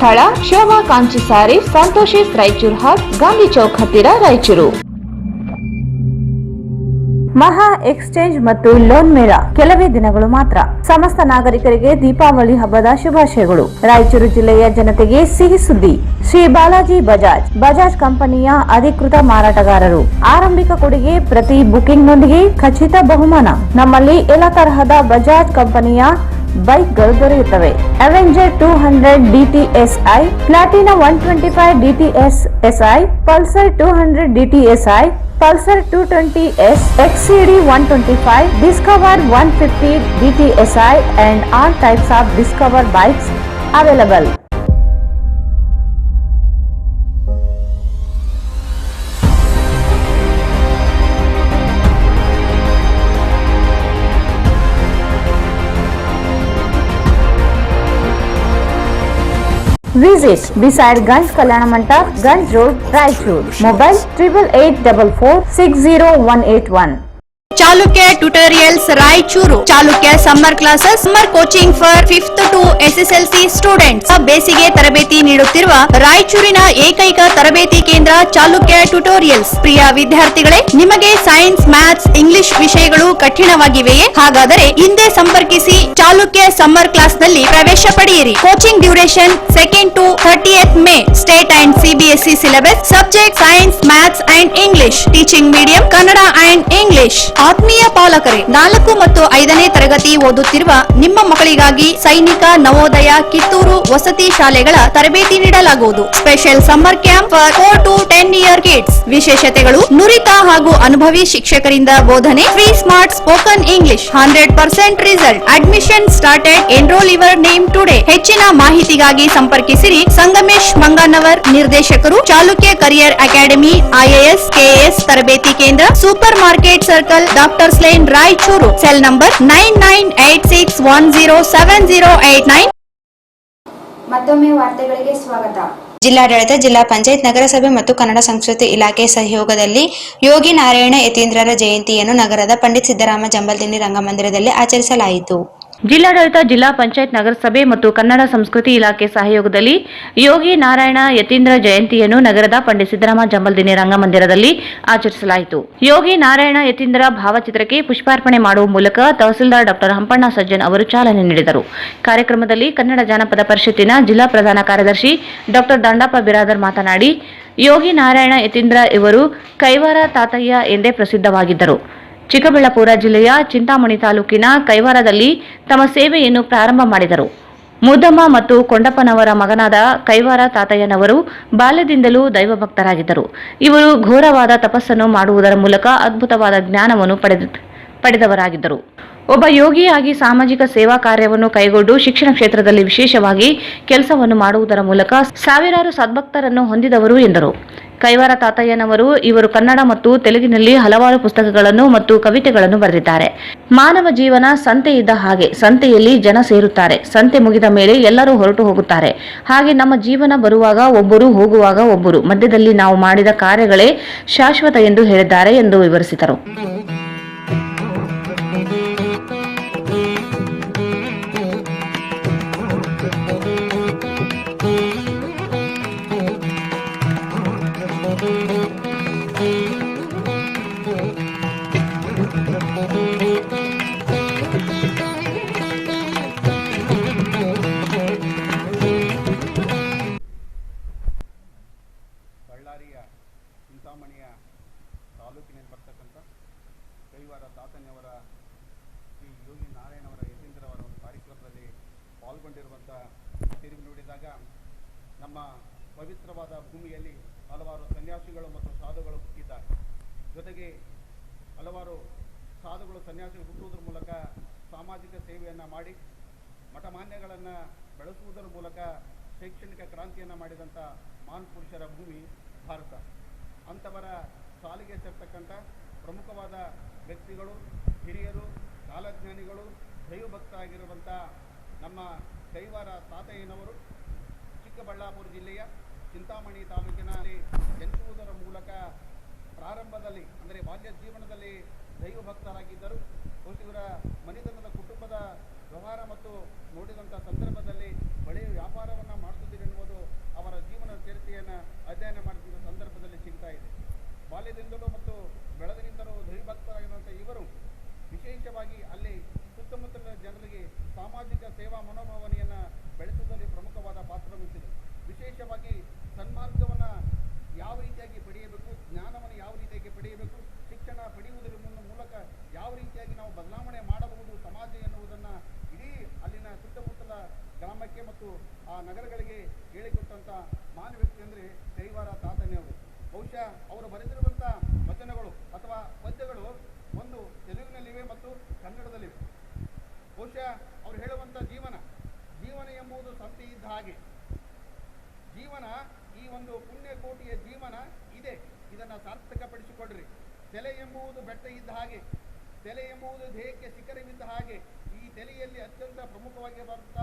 ಸ್ಥಳ ಶೋಭಾ ಕಾಂಚಿ ಸ್ಯಾರೀಸ್, ಸಂತೋಷಿಸ್ ರಾಯಚೂರ್ ಹಾಟ್, ಗಾಂಧಿ ಚೌಕ್ ಹತ್ತಿರ, ರಾಯಚೂರು. ಮಹಾ ಎಕ್ಸ್ಚೇಂಜ್ ಮತ್ತು ಲೋನ್ ಮೇಳ ಕೆಲವೇ ದಿನಗಳು ಮಾತ್ರ. ಸಮಸ್ತ ನಾಗರಿಕರಿಗೆ ದೀಪಾವಳಿ ಹಬ್ಬದ ಶುಭಾಶಯಗಳು. ರಾಯಚೂರು ಜಿಲ್ಲೆಯ ಜನತೆಗೆ ಸಿಹಿ ಸುದ್ದಿ. ಶ್ರೀ ಬಾಲಾಜಿ ಬಜಾಜ್ ಕಂಪನಿಯ ಅಧಿಕೃತ ಮಾರಾಟಗಾರರು. ಆರಂಭಿಕ ಕೊಡುಗೆ ಪ್ರತಿ ಬುಕಿಂಗ್ ನೊಂದಿಗೆ ಖಚಿತ ಬಹುಮಾನ. ನಮ್ಮಲ್ಲಿ ಎಲ್ಲ ತರಹದ ಬಜಾಜ್ ಕಂಪನಿಯ ಬೈಕ್ಗಳು ದೊರೆಯುತ್ತವೆ. Avenger 200 DTSI, Platina 125 DTSI, Pulsar 200 DTSI, Pulsar 220S, XCD 125, Discover 150 DTSI and all types of Discover bikes available. Visit beside Ganj Kalyana Mandap, Ganj Road, Raichur. Mobile 8844 Chalukya tutorials Raichur. Chalukya summer classes, summer coaching for 5th to SSLC students. ಬೇಸಿಗೆ ತರಬೇತಿ ನೀಡುತ್ತಿರುವ ರಾಯಚೂರಿನ ಏಕೈಕ ತರಬೇತಿ ಕೇಂದ್ರ Chalukya tutorials. ಪ್ರಿಯ ವಿದ್ಯಾರ್ಥಿಗಳೇ, ನಿಮಗೆ science, maths, English ವಿಷಯಗಳು ಕಠಿಣವಾಗಿವೆಯೇ? ಹಾಗಾದರೆ ಹಿಂದೆ ಸಂಪರ್ಕಿಸಿ. ಚಾಲುಕ್ಯ ಸಮ್ಮರ್ ಕ್ಲಾಸ್ ನಲ್ಲಿ ಪ್ರವೇಶ ಪಡೆಯಿರಿ. Coaching duration 2nd to 30th May. State and CBSE syllabus. Subject science, maths and English. Teaching medium Kannada and English. ಆತ್ಮೀಯ ಪಾಲಕರೇ, 4 ಮತ್ತು 5ನೇ ತರಗತಿ ಓದುತ್ತಿರುವ ನಿಮ್ಮ ಮಕ್ಕಳಿಗಾಗಿ ಸೈನಿಕ, ನವೋದಯ, ಕಿತ್ತೂರು ವಸತಿ ಶಾಲೆಗಳ ತರಬೇತಿ ನೀಡಲಾಗುವುದು. Special summer camp for 4 to 10 year kids. ವಿಶೇಷತೆಗಳು: ನುರಿತ ಹಾಗೂ ಅನುಭವಿ ಶಿಕ್ಷಕರಿಂದ ಬೋಧನೆ. Free smart spoken English. 100% result. Admission started. Enrol your name today. ಹೆಚ್ಚಿನ ಮಾಹಿತಿಗಾಗಿ ಸಂಪರ್ಕಿಸಿರಿ. ಸಂಗಮೇಶ್ ಮಂಗಾನವರ್, ನಿರ್ದೇಶಕರು, Chalukya career academy, IAS, KS ತರಬೇತಿ ಕೇಂದ್ರ, super market circle, doctors lane, Raichur. Cell number 9986107089. ಮತ್ತೊಮ್ಮೆ ವಾರ್ತೆಗಳಿಗೆ ಸ್ವಾಗತ. ಜಿಲ್ಲಾಡಳಿತ, ಜಿಲ್ಲಾ ಪಂಚಾಯತ್, ನಗರಸಭೆ ಮತ್ತು ಕನ್ನಡ ಸಂಸ್ಕೃತಿ ಇಲಾಖೆ ಸಹಯೋಗದಲ್ಲಿ ಯೋಗಿ ನಾರಾಯಣ ಯತೀಂದ್ರರ ಜಯಂತಿಯನ್ನು ನಗರದ ಪಂಡಿತ್ ಸಿದ್ದರಾಮ ಜಂಬಲ್ದಿನ್ನಿ ರಂಗಮಂದಿರದಲ್ಲಿ ಆಚರಿಸಲಾಯಿತು. ಜಿಲ್ಲಾಡಳಿತ, ಜಿಲ್ಲಾ ಪಂಚಾಯತ್, ನಗರಸಭೆ ಮತ್ತು ಕನ್ನಡ ಸಂಸ್ಕೃತಿ ಇಲಾಖೆ ಸಹಯೋಗದಲ್ಲಿ ಯೋಗಿ ನಾರಾಯಣ ಯತೀಂದ್ರ ಜಯಂತಿಯನ್ನು ನಗರದ ಪಂಡಿತ್ ಸಿದ್ದರಾಮ ಜಂಬಲ್ದಿನ್ನಿ ರಂಗಮಂದಿರದಲ್ಲಿ ಆಚರಿಸಲಾಯಿತು. ಯೋಗಿ ನಾರಾಯಣ ಯತೀಂದ್ರ ಭಾವಚಿತ್ರಕ್ಕೆ ಪುಷ್ಪಾರ್ಪಣೆ ಮಾಡುವ ಮೂಲಕ ತಹಸೀಲ್ದಾರ್ ಡಾ ಹಂಪಣ್ಣ ಸಜ್ಜನ್ ಅವರು ಚಾಲನೆ ನೀಡಿದರು. ಕಾರ್ಯಕ್ರಮದಲ್ಲಿ ಕನ್ನಡ ಜಾನಪದ ಪರಿಷತ್ತಿನ ಜಿಲ್ಲಾ ಪ್ರಧಾನ ಕಾರ್ಯದರ್ಶಿ ಡಾ ದಂಡಪ್ಪ ಬಿರಾದರ್ ಮಾತನಾಡಿ, ಯೋಗಿ ನಾರಾಯಣ ಯತೀಂದ್ರ ಇವರು ಕೈವಾರ ತಾತಯ್ಯ ಎಂದೇ ಪ್ರಸಿದ್ಧವಾಗಿದ್ದರು. ಚಿಕ್ಕಬಳ್ಳಾಪುರ ಜಿಲ್ಲೆಯ ಚಿಂತಾಮಣಿ ತಾಲೂಕಿನ ಕೈವಾರದಲ್ಲಿ ತಮ್ಮ ಸೇವೆಯನ್ನು ಪ್ರಾರಂಭ ಮಾಡಿದರು. ಮುದ್ದಮ್ಮ ಮತ್ತು ಕೊಂಡಪ್ಪನವರ ಮಗನಾದ ಕೈವಾರ ತಾತಯ್ಯನವರು ಬಾಲ್ಯದಿಂದಲೂ ದೈವಭಕ್ತರಾಗಿದ್ದರು. ಇವರು ಘೋರವಾದ ತಪಸ್ಸನ್ನು ಮಾಡುವುದರ ಮೂಲಕ ಅದ್ಭುತವಾದ ಜ್ಞಾನವನ್ನು ಪಡೆದವರಾಗಿದ್ದರು. ಒಬ್ಬ ಯೋಗಿಯಾಗಿ ಸಾಮಾಜಿಕ ಸೇವಾ ಕಾರ್ಯವನ್ನು ಕೈಗೊಂಡು ಶಿಕ್ಷಣ ಕ್ಷೇತ್ರದಲ್ಲಿ ವಿಶೇಷವಾಗಿ ಕೆಲಸವನ್ನು ಮಾಡುವುದರ ಮೂಲಕ ಸಾವಿರಾರು ಸದ್ಭಕ್ತರನ್ನು ಹೊಂದಿದವರು ಎಂದರು. ಕೈವಾರ ತಾತಯ್ಯನವರು ಇವರು ಕನ್ನಡ ಮತ್ತು ತೆಲುಗಿನಲ್ಲಿ ಹಲವಾರು ಪುಸ್ತಕಗಳನ್ನು ಮತ್ತು ಕವಿತೆಗಳನ್ನು ಬರೆದಿದ್ದಾರೆ. ಮಾನವ ಜೀವನ ಸಂತೆ ಇದ್ದ ಹಾಗೆ, ಸಂತೆಯಲ್ಲಿ ಜನ ಸೇರುತ್ತಾರೆ, ಸಂತೆ ಮುಗಿದ ಮೇಲೆ ಎಲ್ಲರೂ ಹೊರಟು ಹೋಗುತ್ತಾರೆ. ಹಾಗೆ ನಮ್ಮ ಜೀವನ ಬರುವಾಗ ಒಬ್ಬರು, ಹೋಗುವಾಗ ಒಬ್ಬರು, ಮಧ್ಯದಲ್ಲಿ ನಾವು ಮಾಡಿದ ಕಾರ್ಯಗಳೇ ಶಾಶ್ವತ ಎಂದು ಹೇಳಿದ್ದಾರೆ ಎಂದು ವಿವರಿಸಿದರು. ಬಳ್ಳಾರಿಯ ಚಿಂತಾಮಣಿಯ ತಾಲೂಕಿನಲ್ಲಿ ಬರ್ತಕ್ಕಂಥ ಕೈವಾರ ತಾತನವರ ಶ್ರೀ ಯೋಗಿ ನಾರಾಯಣವರ ಯತೀಂದ್ರವರ ಒಂದು ಕಾರ್ಯಕ್ರಮದಲ್ಲಿ ಪಾಲ್ಗೊಂಡಿರುವಂಥ ತಿರುಗಿ ನೋಡಿದಾಗ ನಮ್ಮ ಪವಿತ್ರವಾದ ಭೂಮಿಯಲ್ಲಿ ಹಲವಾರು ಸನ್ಯಾಸಿಗಳು ಮತ್ತು ಸಾಧುಗಳು ಹುಟ್ಟಿದ್ದಾರೆ. ಜೊತೆಗೆ ಹಲವಾರು ಸಾಧುಗಳು ಸನ್ಯಾಸಿಗಳು ಹುಟ್ಟುವುದರ ಮೂಲಕ ಸಾಮಾಜಿಕ ಸೇವೆಯನ್ನು ಮಾಡಿ ಮಠಮಾನ್ಯಗಳನ್ನು ಬೆಳೆಸುವುದರ ಮೂಲಕ ಶೈಕ್ಷಣಿಕ ಕ್ರಾಂತಿಯನ್ನು ಮಾಡಿದಂಥ ಮಹಾನ್ ಪುರುಷರ ಭೂಮಿ ಭಾರತ. ಅಂಥವರ ಸಾಲಿಗೆ ಸೇರ್ತಕ್ಕಂಥ ಪ್ರಮುಖವಾದ ವ್ಯಕ್ತಿಗಳು, ಹಿರಿಯರು, ಕಾಲಜ್ಞಾನಿಗಳು, ದೈವಭಕ್ತ ಆಗಿರುವಂಥ ನಮ್ಮ ಕೈವಾರ ತಾತಯ್ಯನವರು ಚಿಕ್ಕಬಳ್ಳಾಪುರ ಜಿಲ್ಲೆಯ ಚಿಂತಾಮಣಿ ತಾಲೂಕಿನಲ್ಲಿ ಜನಿಸುವುದರ ಮೂಲಕ ಪ್ರಾರಂಭದಲ್ಲಿ ಅಂದರೆ ಬಾಲ್ಯ ಜೀವನದಲ್ಲಿ ದೈವಭಕ್ತರಾಗಿದ್ದರು. ಇವರ ಮನೆತನದ ಕುಟುಂಬದ ವ್ಯವಹಾರ ಮತ್ತು ನೋಡಿದಂಥ ಸಂದರ್ಭದಲ್ಲಿ ಬಳಿ ವ್ಯಾಪಾರವನ್ನು ಮಾಡುತ್ತಿದ್ದರು ಎನ್ನುವುದು ಅವರ ಜೀವನ ಚರಿತ್ರೆಯನ್ನು ಅಧ್ಯಯನ ಮಾಡುತ್ತಿದ್ದ ಸಂದರ್ಭದಲ್ಲಿ ಸಿಗ್ತಾ ಇದೆ. ಬಾಲ್ಯದಿಂದಲೂ ಮತ್ತು ಬೆಳೆದಿನಿಂದಲೂ ದೈವಭಕ್ತರಾಗಿರುವಂಥ ಇವರು ವಿಶೇಷವಾಗಿ ಅಲ್ಲಿ ಸುತ್ತಮುತ್ತಲಿನ ಜನರಿಗೆ ಸಾಮಾಜಿಕ ಸೇವಾ ಮನೋಭಾವನೆಯನ್ನು ಬೆಳೆಸುವುದರಲ್ಲಿ ಪ್ರಮುಖವಾದ ಪಾತ್ರ ವಹಿಸಿದರು. ವಿಶೇಷವಾಗಿ ಸನ್ಮಾರ್ಗವನ್ನು ಯಾವ ರೀತಿಯಾಗಿ ಪಡೆಯಬೇಕು, ಜ್ಞಾನವನ್ನು ಯಾವ ರೀತಿಯಾಗಿ ಪಡೆಯಬೇಕು, ಶಿಕ್ಷಣ ಪಡೆಯುವುದರ ಮೂಲಕ ಯಾವ ರೀತಿಯಾಗಿ ನಾವು ಬದಲಾವಣೆ ಮಾಡಬಹುದು ಸಮಾಜ ಎನ್ನುವುದನ್ನು ಇಡೀ ಅಲ್ಲಿನ ಸುತ್ತಮುತ್ತಲ ಗ್ರಾಮಕ್ಕೆ ಮತ್ತು ಆ ನಗರಗಳಿಗೆ ಹೇಳಿಕೊಟ್ಟಂಥ ಮಾನ್ಯ ವ್ಯಕ್ತಿ ಅಂದರೆ ಕೈವಾರ ತಾತನವರು. ಬಹುಶಃ ಅವರು ಬರೆದಿರುವಂಥ ವಚನಗಳು ಅಥವಾ ಪದ್ಯಗಳು ಒಂದು ತೆಲುಗಿನಲ್ಲಿವೆ ಮತ್ತು ಕನ್ನಡದಲ್ಲಿವೆ. ಬಹುಶಃ ಅವರು ಹೇಳುವಂಥ ಜೀವನ ಎಂಬುದು ಸಂತೆ ಇದ್ದ ಹಾಗೆ, ಜೀವನ ಈ ಒಂದು ಪುಣ್ಯಕೋಟಿಯ ಜೀವನ ಇದೆ, ಇದನ್ನು ಸಾರ್ಥಕಪಡಿಸಿಕೊಡ್ರಿ. ತಲೆ ಎಂಬುದು ಬೆಟ್ಟ ಇದ್ದ ಹಾಗೆ, ತಲೆ ಎಂಬುದು ದೇಹಕ್ಕೆ ಶಿಖರವಿದ್ದ ಹಾಗೆ, ಈ ತಲೆಯಲ್ಲಿ ಅತ್ಯಂತ ಪ್ರಮುಖವಾಗಿರುವಂಥ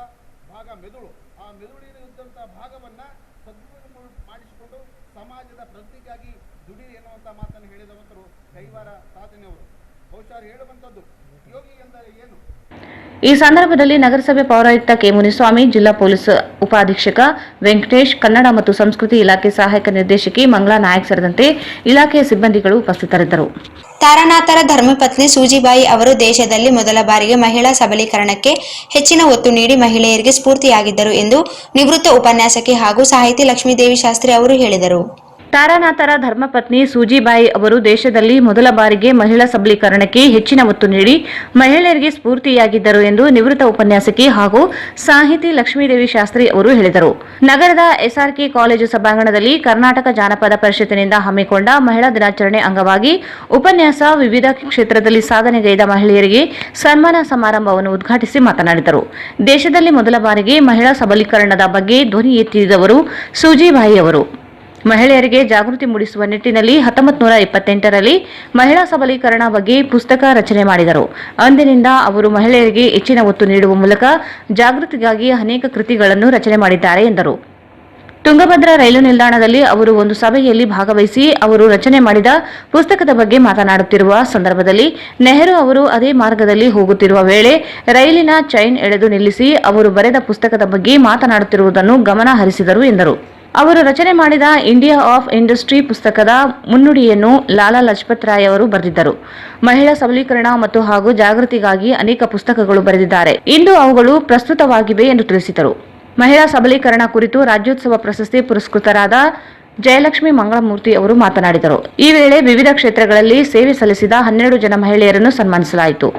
ಭಾಗ ಮೆದುಳು. ಆ ಮೆದುಳಿರುವಂಥ ಭಾಗವನ್ನು ಸದ್ವಿನಿಯೋಗ ಮಾಡಿಸಿಕೊಂಡು ಸಮಾಜದ ಪ್ರಗತಿಗಾಗಿ ದುಡಿರಿ ಎನ್ನುವಂಥ ಮಾತನ್ನು ಹೇಳಿದವಂತರು ಕೈವಾರ ತಾತನವರು. ಬಹುಶಃ ಹೇಳುವಂಥದ್ದು ಯೋಗಿ ಎಂದರೆ ಏನು. ಈ ಸಂದರ್ಭದಲ್ಲಿ ನಗರಸಭೆ ಪೌರಾಯುಕ್ತ ಕೆ ಮುನಿಸ್ವಾಮಿ, ಜಿಲ್ಲಾ ಪೊಲೀಸ್ ಉಪಾಧೀಕ್ಷಕ ವೆಂಕಟೇಶ್, ಕನ್ನಡ ಮತ್ತು ಸಂಸ್ಕೃತಿ ಇಲಾಖೆ ಸಹಾಯಕ ನಿರ್ದೇಶಕಿ ಮಂಗಳಾ ನಾಯಕ್ ಸೇರಿದಂತೆ ಇಲಾಖೆಯ ಸಿಬ್ಬಂದಿಗಳು ಉಪಸ್ಥಿತರಿದ್ದರು. ತಾರನಾಥರ ಧರ್ಮಪತ್ನಿ ಸೂಜಿಬಾಯಿ ಅವರು ದೇಶದಲ್ಲಿ ಮೊದಲ ಬಾರಿಗೆ ಮಹಿಳಾ ಸಬಲೀಕರಣಕ್ಕೆ ಹೆಚ್ಚಿನ ಒತ್ತು ನೀಡಿ ಮಹಿಳೆಯರಿಗೆ ಸ್ಫೂರ್ತಿಯಾಗಿದ್ದರು ಎಂದು ನಿವೃತ್ತ ಉಪನ್ಯಾಸಕಿ ಹಾಗೂ ಸಾಹಿತಿ ಲಕ್ಷ್ಮೀದೇವಿ ಶಾಸ್ತ್ರಿ ಅವರು ಹೇಳಿದರು. ತಾರನಾಥರ ಧರ್ಮಪತ್ನಿ ಸೂಜಿಬಾಯಿ ಅವರು ದೇಶದಲ್ಲಿ ಮೊದಲ ಬಾರಿಗೆ ಮಹಿಳಾ ಸಬಲೀಕರಣಕ್ಕೆ ಹೆಚ್ಚಿನ ಒತ್ತು ನೀಡಿ ಮಹಿಳೆಯರಿಗೆ ಸ್ಫೂರ್ತಿಯಾಗಿದ್ದರು ಎಂದು ನಿವೃತ್ತ ಉಪನ್ಯಾಸಕಿ ಹಾಗೂ ಸಾಹಿತಿ ಲಕ್ಷ್ಮೀದೇವಿ ಶಾಸ್ತ್ರಿ ಅವರು ಹೇಳಿದರು. ನಗರದ ಎಸ್ಆರ್ಕೆ ಕಾಲೇಜು ಸಭಾಂಗಣದಲ್ಲಿ ಕರ್ನಾಟಕ ಜಾನಪದ ಪರಿಷತ್ತಿನಿಂದ ಹಮ್ಮಿಕೊಂಡ ಮಹಿಳಾ ದಿನಾಚರಣೆ ಅಂಗವಾಗಿ ಉಪನ್ಯಾಸ, ವಿವಿಧ ಕ್ಷೇತ್ರದಲ್ಲಿ ಸಾಧನೆಗೈದ ಮಹಿಳೆಯರಿಗೆ ಸನ್ಮಾನ ಸಮಾರಂಭವನ್ನು ಉದ್ಘಾಟಿಸಿ ಮಾತನಾಡಿದರು. ದೇಶದಲ್ಲಿ ಮೊದಲ ಬಾರಿಗೆ ಮಹಿಳಾ ಸಬಲೀಕರಣದ ಬಗ್ಗೆ ಧ್ವನಿ ಎತ್ತಿದವರು ಸೂಜಿಬಾಯಿ ಅವರು. ಮಹಿಳೆಯರಿಗೆ ಜಾಗೃತಿ ಮೂಡಿಸುವ ನಿಟ್ಟಿನಲ್ಲಿ 1928ರಲ್ಲಿ ಮಹಿಳಾ ಸಬಲೀಕರಣ ಬಗ್ಗೆ ಪುಸ್ತಕ ರಚನೆ ಮಾಡಿದರು. ಅಂದಿನಿಂದ ಅವರು ಮಹಿಳೆಯರಿಗೆ ಹೆಚ್ಚಿನ ಒತ್ತು ನೀಡುವ ಮೂಲಕ ಜಾಗೃತಿಗಾಗಿ ಅನೇಕ ಕೃತಿಗಳನ್ನು ರಚನೆ ಮಾಡಿದ್ದಾರೆ ಎಂದರು. ತುಂಗಭದ್ರಾ ರೈಲು ನಿಲ್ದಾಣದಲ್ಲಿ ಅವರು ಒಂದು ಸಭೆಯಲ್ಲಿ ಭಾಗವಹಿಸಿ ಅವರು ರಚನೆ ಮಾಡಿದ ಪುಸ್ತಕದ ಬಗ್ಗೆ ಮಾತನಾಡುತ್ತಿರುವ ಸಂದರ್ಭದಲ್ಲಿ ನೆಹರು ಅವರು ಅದೇ ಮಾರ್ಗದಲ್ಲಿ ಹೋಗುತ್ತಿರುವ ವೇಳೆ ರೈಲಿನ ಚೈನ್ ಎಳೆದು ನಿಲ್ಲಿಸಿ ಅವರು ಬರೆದ ಪುಸ್ತಕದ ಬಗ್ಗೆ ಮಾತನಾಡುತ್ತಿರುವುದನ್ನು ಗಮನ ಹರಿಸಿದರು ಎಂದರು. ಅವರು ರಚನೆ ಮಾಡಿದ ಇಂಡಿಯಾ ಆಫ್ ಇಂಡಸ್ಟ್ರಿ ಪುಸ್ತಕದ ಮುನ್ನುಡಿಯನ್ನು ಲಾಲಾ ಲಜಪತ್ ರಾಯ್ ಅವರು ಬರೆದಿದ್ದರು. ಮಹಿಳಾ ಸಬಲೀಕರಣ ಮತ್ತು ಹಾಗೂ ಜಾಗೃತಿಗಾಗಿ ಅನೇಕ ಪುಸ್ತಕಗಳು ಬರೆದಿದ್ದಾರೆ. ಇಂದು ಅವುಗಳು ಪ್ರಸ್ತುತವಾಗಿವೆ ಎಂದು ತಿಳಿಸಿದರು. ಮಹಿಳಾ ಸಬಲೀಕರಣ ಕುರಿತು ರಾಜ್ಯೋತ್ಸವ ಪ್ರಶಸ್ತಿ ಪುರಸ್ಕೃತರಾದ ಜಯಲಕ್ಷ್ಮಿ ಮಂಗಳಮೂರ್ತಿ ಅವರು ಮಾತನಾಡಿದರು. ಈ ವೇಳೆ ವಿವಿಧ ಕ್ಷೇತ್ರಗಳಲ್ಲಿ ಸೇವೆ ಸಲ್ಲಿಸಿದ 12 ಜನ ಮಹಿಳೆಯರನ್ನು ಸನ್ಮಾನಿಸಲಾಯಿತು.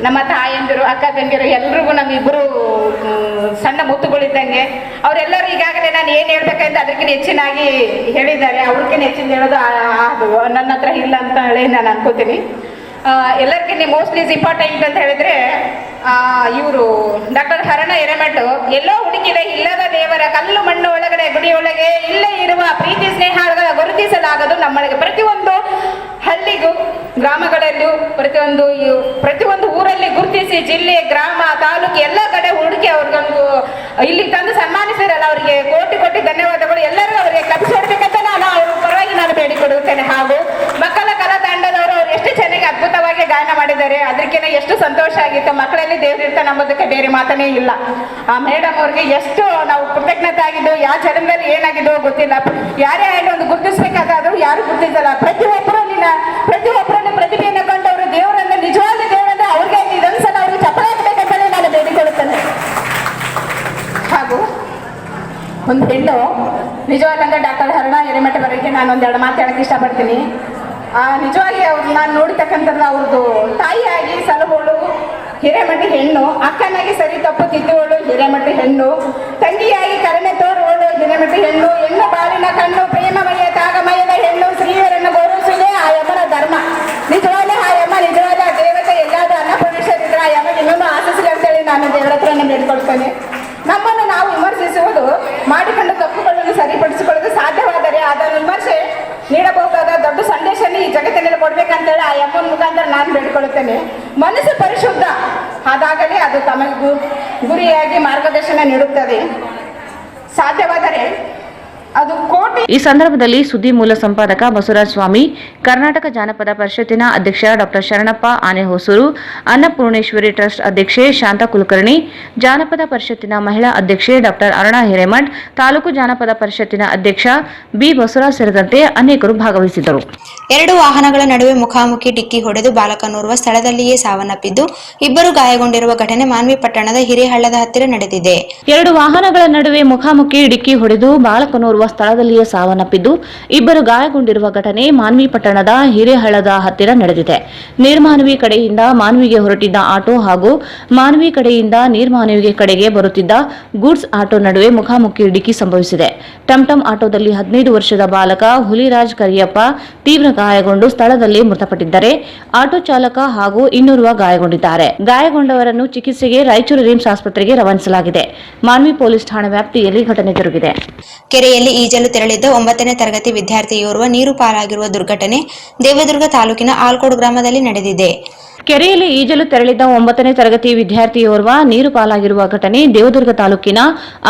ನಮ್ಮ ತಾಯಂದಿರು, ಅಕ್ಕ ತಂಗಿರು ಎಲ್ರಿಗೂ ನಮ್ಮಿಬ್ಬರು ಸಣ್ಣ ಮುತ್ತುಗಳಿದ್ದಂಗೆ. ಅವರೆಲ್ಲರೂ ಈಗಾಗಲೇ ನಾನು ಏನು ಹೇಳ್ಬೇಕಂತ ಅದಕ್ಕಿಂತ ಹೆಚ್ಚಿನಾಗಿ ಹೇಳಿದ್ದಾರೆ. ಅವ್ರಿಗಿಂತ ಹೆಚ್ಚಿನ ಹೇಳೋದು ಅದು ನನ್ನ ಹತ್ರ ಇಲ್ಲ ಅಂತ ಹೇಳಿ ನಾನು ಅನ್ಕೋತೀನಿ. ಎಲ್ಲರಿಗಿಂತ ಮೋಸ್ಟ್ಲಿ ಇಂಪಾರ್ಟೆಂಟ್ ಅಂತ ಹೇಳಿದ್ರೆ ಇವರು ಡಾಕ್ಟರ್ ಹರಣ ಹಿರೇಮಠ ಎಲ್ಲೋ ಹುಡುಕಿದ ಇಲ್ಲದ ದೇವರ ಕಲ್ಲು ಮಣ್ಣು ಒಳಗಡೆ ಗುಡಿಯೊಳಗೆ ಇಲ್ಲೇ ಇರುವ ಪ್ರೀತಿ ಸ್ನೇಹಗಳ ಗುರುತಿಸಲಾಗದು ನಮ್ಮೊಳಗೆ. ಪ್ರತಿಯೊಂದು ಹಳ್ಳಿಗೂ ಗ್ರಾಮಗಳಲ್ಲೂ ಪ್ರತಿಯೊಂದು ಊರಲ್ಲಿ ಗುರುತಿಸಿ ಜಿಲ್ಲೆ ಗ್ರಾಮ ತಾಲೂಕು ಎಲ್ಲ ಕಡೆ ಹುಡುಕಿ ಅವ್ರಿಗೊಂದು ಇಲ್ಲಿ ತಂದು ಸನ್ಮಾನಿಸಿರಲ್ಲ, ಅವರಿಗೆ ಕೋಟಿ ಕೋಟಿ ಧನ್ಯವಾದಗಳು. ಎಲ್ಲರೂ ಅವರಿಗೆ ಕಲಿಸೋಡ್ಬೇಕಂತ ನಾನು ಅವ್ರ ಪರವಾಗಿ ನಾನು ಬೇಡಿಕೊಡುತ್ತೇನೆ. ಹಾಗೂ ಮಕ್ಕಳ ಕಲಾ ತಂಡದವರು ಅವ್ರು ಎಷ್ಟು ಚೆನ್ನಾಗಿ ಅದ್ಭುತವಾಗಿ ಗಾಯನ ಮಾಡಿದ್ದಾರೆ. ಅದಕ್ಕಿಂತ ಎಷ್ಟು ಸಂತೋಷ ಆಗಿತ್ತು. ಮಕ್ಕಳಲ್ಲಿ ದೇವರಿರ್ತಾನೆ ನಂಬೋದಕ್ಕೆ ಬೇರೆ ಮಾತನೇ ಇಲ್ಲ. ಆ ಮೇಡಮ್ ಅವ್ರಿಗೆ ಎಷ್ಟು ನಾವು ಕೃತಜ್ಞತೆ ಆಗಿದ್ದು, ಯಾವ ಜನ್ಮದಲ್ಲಿ ಏನಾಗಿದ್ದೋ ಗೊತ್ತಿಲ್ಲ. ಯಾರೇ ಆಯ್ತು ಒಂದು ಗುರುತಿಸ್ಬೇಕಾದ್ರೂ ಯಾರು ಗುರುತಿಸಲ್ಲ. ಪ್ರತಿಯೊಬ್ಬರನ್ನು ಪ್ರತಿಭೆಯನ್ನು ಕಂಡವರು ದೇವರನ್ನ ನಿಜವಾದ ದೇವರನ್ನ ಅವ್ರಿಗೆ ಇದೊಂದ್ಸಲ ಅವ್ರಿಗೆ ಚಪ್ಪಳೆ ಹಾಕಬೇಕಂತಲೇ ನಾನು ಬೇಡಿಕೊಳ್ಳುತ್ತೇನೆ. ಹಾಗೂ ಒಂದು ಹೆಣ್ಣು ನಿಜವಾದಂದ್ರೆ ಡಾಕ್ಟರ್ ಹರಣ ಹಿರೇಮಠವರಿಗೆ ನಾನು ಒಂದೆರಡು ಮಾತಾಡಕ್ಕೆ ಇಷ್ಟಪಡ್ತೀನಿ. ನಿಜವಾಗಿ ಅವ್ರು ನಾನು ನೋಡಿರ್ತಕ್ಕಂಥದ್ದು ಅವ್ರದ್ದು ತಾಯಿಯಾಗಿ ಸಲಹೋಳು ಹಿರೇಮಠ ಹೆಣ್ಣು, ಅಕ್ಕನಾಗಿ ಸರಿ ತಪ್ಪು ತಿದ್ದುವಳು ಹಿರೇಮಠ ಹೆಣ್ಣು, ತಂಗಿಯಾಗಿ ಕರುಣೆ ತೋರುವಳು ಹಿರೇಮಠ ಹೆಣ್ಣು, ಹೆಣ್ಣು ಬಾಳಿನ ಕಣ್ಣು, ಪ್ರೇಮಮಯ ತ್ಯಾಗಮಯದ ಹೆಣ್ಣು, ಸ್ತ್ರೀಯರನ್ನು ಗೌರವಿಸುವುದೇ ಆ ಯಮನ ಧರ್ಮ. ನಿಜವಾದ ಆ ಯಮ ನಿಜವಾದ ದೇವತೆ, ಎಲ್ಲಾದ ಅನ್ನಪೂರ್ಣೇಶ್ವರಿದ್ರೆ ಆ ಯಮಗೆ ಇನ್ನೊಂದು ಆಶಿಸಲಿ ಅಂತೇಳಿ ನಾನು ದೇವರ ಹತ್ರ ಬೇಡ್ಕೊಳ್ತೇನೆ. ನಮ್ಮನ್ನು ನಾವು ವಿಮರ್ಶಿಸುವುದು, ಮಾಡಿಕೊಂಡು ತಪ್ಪುಗಳನ್ನು ಸರಿಪಡಿಸಿಕೊಳ್ಳಲು ಸಾಧ್ಯವಾದರೆ ಅದರ ವಿಮರ್ಶೆ ನೀಡಬಹುದಾದ ದೊಡ್ಡ ಸಂದೇಶವನ್ನು ಈ ಜಗತ್ತಿನಲ್ಲಿ ಕೊಡ್ಬೇಕಂತೇಳಿ ಆ ಯಮ್ಮನ ಮುಖಾಂತರ ನಾನು ಬೇಡಿಕೊಳ್ಳುತ್ತೇನೆ. ಮನಸ್ಸು ಪರಿಶುದ್ಧ ಆದಾಗಲೇ ಅದು ತಮಗೆ ಗುರಿಯಾಗಿ ಮಾರ್ಗದರ್ಶನ ನೀಡುತ್ತದೆ. ಸಾಧ್ಯವಾದರೆ ಅದು ಕೋಟಿ. ಈ ಸಂದರ್ಭದಲ್ಲಿ ಸುದ್ದಿ ಮೂಲ ಸಂಪಾದಕ ಬಸವರಾಜ ಸ್ವಾಮಿ, ಕರ್ನಾಟಕ ಜಾನಪದ ಪರಿಷತ್ತಿನ ಅಧ್ಯಕ್ಷ ಡಾಕ್ಟರ್ ಶರಣಪ್ಪ ಆನೆಹೊಸೂರು, ಅನ್ನಪೂರ್ಣೇಶ್ವರಿ ಟ್ರಸ್ಟ್ ಅಧ್ಯಕ್ಷೆ ಶಾಂತಾ ಕುಲಕರ್ಣಿ, ಜಾನಪದ ಪರಿಷತ್ತಿನ ಮಹಿಳಾ ಅಧ್ಯಕ್ಷೆ ಡಾಕ್ಟರ್ ಅರುಣಾ ಹಿರೇಮಠ್, ತಾಲೂಕು ಜಾನಪದ ಪರಿಷತ್ತಿನ ಅಧ್ಯಕ್ಷ ಬಿ ಬಸವರಾಜ್ ಸೇರಿದಂತೆ ಅನೇಕರು ಭಾಗವಹಿಸಿದ್ದರು. 2 ವಾಹನಗಳ ನಡುವೆ ಮುಖಾಮುಖಿ ಡಿಕ್ಕಿ ಹೊಡೆದು ಬಾಲಕನೋರ್ವ ಸ್ಥಳದಲ್ಲಿಯೇ ಸಾವನ್ನಪ್ಪಿದ್ದು, 2 ಗಾಯಗೊಂಡಿರುವ ಘಟನೆ ಮಾನ್ವಿ ಪಟ್ಟಣದ ಹಿರೇಹಳ್ಳದ ಹತ್ತಿರ ನಡೆದಿದೆ. 2 ವಾಹನಗಳ ನಡುವೆ ಮುಖಾಮುಖಿ ಡಿಕ್ಕಿ ಹೊಡೆದು ಬಾಲಕನೋರ್ವ ಸ್ಥಳದಲ್ಲಿಯೇ ಸಾವನ್ನಪ್ಪಿದ್ದು, 2 ಗಾಯಗೊಂಡಿರುವ ಘಟನೆ ಮಾನ್ವಿ ಪಟ್ಟಣದ ಹಿರೇಹಳ್ಳದ ಹತ್ತಿರ ನಡೆದಿದೆ. ನೀರ್ಮಾನವಿ ಕಡೆಯಿಂದ ಮಾನ್ವಿಗೆ ಹೊರಟಿದ್ದ ಆಟೋ ಹಾಗೂ ಮಾನ್ವಿ ಕಡೆಯಿಂದ ನೀರ್ಮಾನವಿ ಕಡೆಗೆ ಬರುತ್ತಿದ್ದ ಗೂಡ್ಸ್ ಆಟೋ ನಡುವೆ ಮುಖಾಮುಖಿ ಡಿಕ್ಕಿ ಸಂಭವಿಸಿದೆ. ಟಂಟಂ ಆಟೋದಲ್ಲಿ 15 ವರ್ಷದ ಬಾಲಕ ಹುಲಿರಾಜ್ ಕರಿಯಪ್ಪ ತೀವ್ರ ಗಾಯಗೊಂಡು ಸ್ಥಳದಲ್ಲಿ ಮೃತಪಟ್ಟಿದ್ದರೆ, ಆಟೋ ಚಾಲಕ ಹಾಗೂ ಇನ್ನೋರ್ವ ಗಾಯಗೊಂಡಿದ್ದಾರೆ. ಗಾಯಗೊಂಡವರನ್ನು ಚಿಕಿತ್ಸೆಗೆ ರಾಯಚೂರು ರಿಮ್ಸ್ ಆಸ್ಪತ್ರೆಗೆ ರವಾನಿಸಲಾಗಿದೆ. ಮಾನ್ವಿ ಪೊಲೀಸ್ ಠಾಣಾ ವ್ಯಾಪ್ತಿಯಲ್ಲಿ ಘಟನೆ ಜರುಗಿದೆ. ಕೆರೆಯಲ್ಲಿ ಈಜಲು ತೆರಳಿದ್ದ 9ನೇ ತರಗತಿ ವಿದ್ಯಾರ್ಥಿಯೋರ್ವ ನೀರು ಪಾಲಾಗಿರುವ ದುರ್ಘಟನೆ ದೇವದುರ್ಗ ತಾಲೂಕಿನ ಆಲ್ಕೋಡ್ ಗ್ರಾಮದಲ್ಲಿ ನಡೆದಿದೆ. ಕೆರೆಯಲ್ಲಿ ಈಜಲು ತೆರಳಿದ್ದ 9ನೇ ತರಗತಿ ವಿದ್ಯಾರ್ಥಿಯೋರ್ವ ನೀರು ಪಾಲಾಗಿರುವ ಘಟನೆ ದೇವದುರ್ಗ ತಾಲೂಕಿನ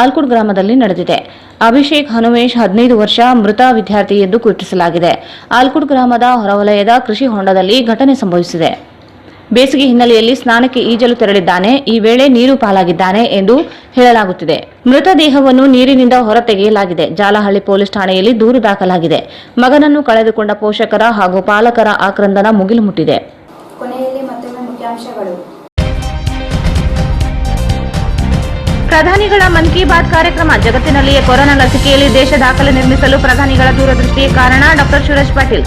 ಆಲ್ಕೋಡ್ ಗ್ರಾಮದಲ್ಲಿ ನಡೆದಿದೆ. ಅಭಿಷೇಕ್ ಹನುಮೇಶ್ 15 ವರ್ಷ ಮೃತ ವಿದ್ಯಾರ್ಥಿ ಎಂದು ಗುರುತಿಸಲಾಗಿದೆ. ಆಲ್ಕೋಡ್ ಗ್ರಾಮದ ಹೊರವಲಯದ ಕೃಷಿ ಹೊಂಡದಲ್ಲಿ ಘಟನೆ ಸಂಭವಿಸಿದೆ. ಬೇಸಿಗೆ ಹಿನ್ನೆಲೆಯಲ್ಲಿ ಸ್ನಾನಕ್ಕೆ ಈಜಲು ತೆರಳಿದ್ದಾನೆ. ಈ ವೇಳೆ ನೀರು ಪಾಲಾಗಿದ್ದಾನೆ ಎಂದು ಹೇಳಲಾಗುತ್ತಿದೆ. ಮೃತದೇಹವನ್ನು ನೀರಿನಿಂದ ಹೊರತೆಗೆಯಲಾಗಿದೆ. ಜಾಲಹಳ್ಳಿ ಪೊಲೀಸ್ ಠಾಣೆಯಲ್ಲಿ ದೂರು ದಾಖಲಾಗಿದೆ. ಮಗನನ್ನು ಕಳೆದುಕೊಂಡ ಪೋಷಕರ ಹಾಗೂ ಪಾಲಕರ ಆಕ್ರಂದನ ಮುಗಿಲು ಮುಟ್ಟಿದೆ. ಕೊನೆಯಲ್ಲಿ ಮತ್ತೊಮ್ಮೆ ಮುಖ್ಯಾಂಶಗಳು. ಪ್ರಧಾನಿಗಳ ಮನ್ ಕಿ ಬಾತ್ ಕಾರ್ಯಕ್ರಮ. ಜಗತ್ತಿನಲ್ಲಿಯೇ ಕೊರೋನಾ ಲಸಿಕೆಯಲ್ಲಿ ದೇಶ ದಾಖಲೆ ನಿರ್ಮಿಸಲು ಪ್ರಧಾನಿಗಳ ದೂರದೃಷ್ಟಿಯೇ ಕಾರಣ. ಡಾಕ್ಟರ್ ಶಿವರಾಜ್ ಪಾಟೀಲ್.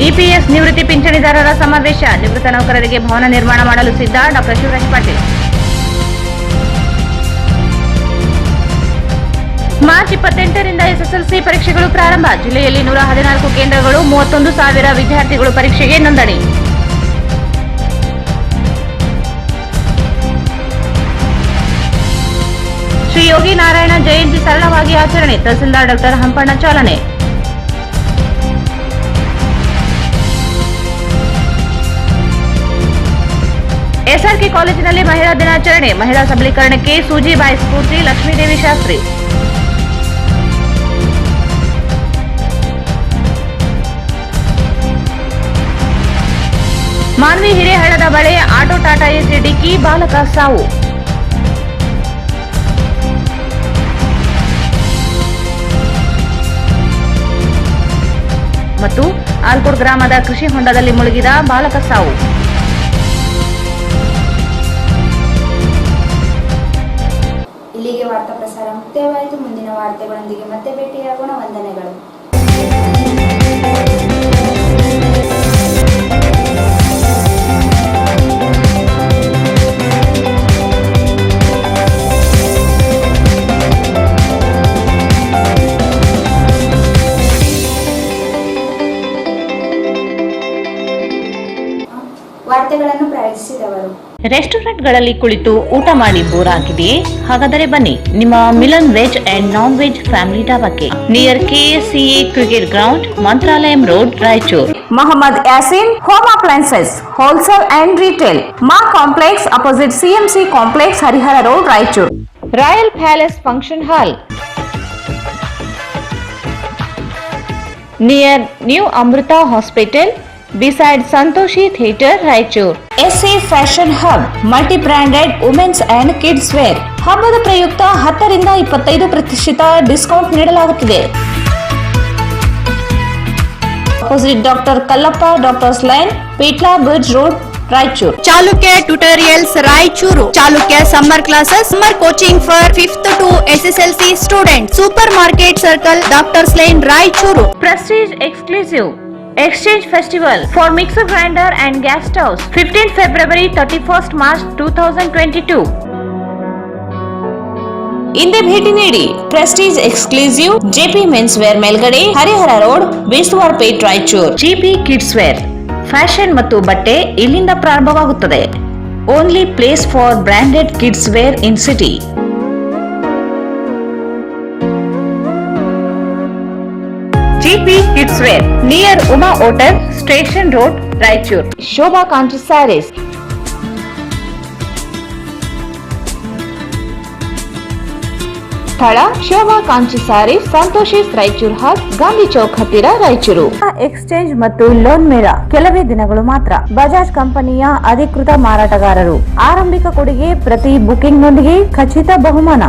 ಇಪಿಎಸ್ ನಿವೃತ್ತಿ ಪಿಂಚಣಿದಾರರ ಸಮಾವೇಶ. ನಿವೃತ್ತ ನೌಕರರಿಗೆ ಭವನ ನಿರ್ಮಾಣ ಮಾಡಲು ಸಿದ್ಧ. ಡಾಕ್ಟರ್ ಶಿವರಾಜ್ ಪಾಟೀಲ್. ಮಾರ್ಚ್ 28ರಿಂದ ಎಸ್ಎಸ್ಎಲ್ಸಿ ಪರೀಕ್ಷೆಗಳು ಪ್ರಾರಂಭ. ಜಿಲ್ಲೆಯಲ್ಲಿ 114 ಕೇಂದ್ರಗಳು, 31,000 ವಿದ್ಯಾರ್ಥಿಗಳು ಪರೀಕ್ಷೆಗೆ ನೋಂದಣಿ. ಶ್ರೀ ಯೋಗಿ ನಾರಾಯಣ ಜಯಂತಿ ಸರಳವಾಗಿ ಆಚರಣೆ. ತಹಸೀಲ್ದಾರ್ ಡಾಕ್ಟರ್ ಹಂಪಣ್ಣ ಚಾಲನೆ. ಎಸ್ಆರ್ಕೆ ಕಾಲೇಜಿನಲ್ಲಿ ಮಹಿಳಾ ದಿನಾಚರಣೆ. ಮಹಿಳಾ ಸಬಲೀಕರಣಕ್ಕೆ ಸೂಜಿಬಾಯಿ ಸ್ಫೂರ್ತಿ. ಲಕ್ಷ್ಮೀದೇವಿ ಶಾಸ್ತ್ರಿ. ಮಾನ್ವಿ ಹಿರೇಹಳ್ಳದ ಬಳಿ ಆಟೋ ಟಾಟಾ ಎಸಿ ಡಿಕ್ಕಿ, ಬಾಲಕ ಸಾವು. ಮತ್ತು ಆಲ್ಕೋಡ್ ಗ್ರಾಮದ ಕೃಷಿ ಹೊಂಡದಲ್ಲಿ ಮುಳುಗಿದ ಬಾಲಕ ಸಾವು. ಇಲ್ಲಿಗೆ ವಾರ್ತಾ ಪ್ರಸಾರ ಮುಕ್ತಾಯವಾಯಿತು. ಮುಂದಿನ ವಾರ್ತೆಗಳೊಂದಿಗೆ ಮತ್ತೆ ಭೇಟಿಯಾಗೋಣ. ವಂದನೆಗಳು. ವಾರ್ತೆಗಳನ್ನು ಪ್ರಾಯೋಜಿಸಿದವರು. ರೆಸ್ಟೋರೆಂಟ್ಗಳಲ್ಲಿ ಕುಳಿತು ಊಟ ಮಾಡಿ ಬೋರ್ ಆಗಿದೆಯೇ? ಹಾಗಾದರೆ ಬನ್ನಿ ನಿಮ್ಮ Milan veg and non veg family ಡಾಬಾಕ್ಕೆ, near KSCA cricket ground, Mantralayam road, Raichur. Mohammad Yasin home appliances wholesale and retail, Maa complex opposite CMC complex, Harihara road, Raichur. Royal palace function hall near new Amrita hospital, beside Santoshi Theatre, Raichur. SA fashion hub, multi branded women's and kids wear. ಹಬ್ಬದ ಪ್ರಯುಕ್ತ 10ರಿಂದ 25% discount ನೀಡಲಾಗುತ್ತಿದೆ. Opposite doctor Kallappa doctors line, Peetla bridge road, Raichur. Chalukya tutorials Raichur. Chalukya summer classes, summer coaching for 5th to SSLC student. Super market circle, doctors line, Raichur. Prestige Exclusive Exchange Festival for mixer grinder and gas stoves 15th February 31st March 2022. ಹಿಂದೆ ಭೇಟಿ ನೀಡಿ. Prestige exclusive, JP men's wear ಮೇಲ್ಗಡೆ, Harihara road, Beswar Pet, Raichur. GP Kids Wear fashion ಮತ್ತು ಬಟ್ಟೆ ಇಲ್ಲಿಂದ ಪ್ರಾರಂಭವಾಗುತ್ತದೆ. Only place for branded kids wear in city. GP Kids Wear near Uma hotel, station road, Raichur. Shobha Kanchi sarees. ಸ್ಥಳ ಶೋಭಾ ಕಾಂಚಿ ಸ್ಯಾರೀಸ್, ಸಂತೋಷಿ ರಾಯಚೂರು ಹಾಟ್, ಗಾಂಧಿ ಚೌಕ್ ಹತ್ತಿರ, ರಾಯಚೂರು. ಎಕ್ಸ್ಚೇಂಜ್ ಮತ್ತು ಲೋನ್ ಮೇಳ ಕೆಲವೇ ದಿನಗಳು ಮಾತ್ರ. ಬಜಾಜ್ ಕಂಪನಿಯ ಅಧಿಕೃತ ಮಾರಾಟಗಾರರು. ಆರಂಭಿಕ ಕೊಡುಗೆ ಪ್ರತಿ ಬುಕಿಂಗ್ ನೊಂದಿಗೆ ಖಚಿತ ಬಹುಮಾನ.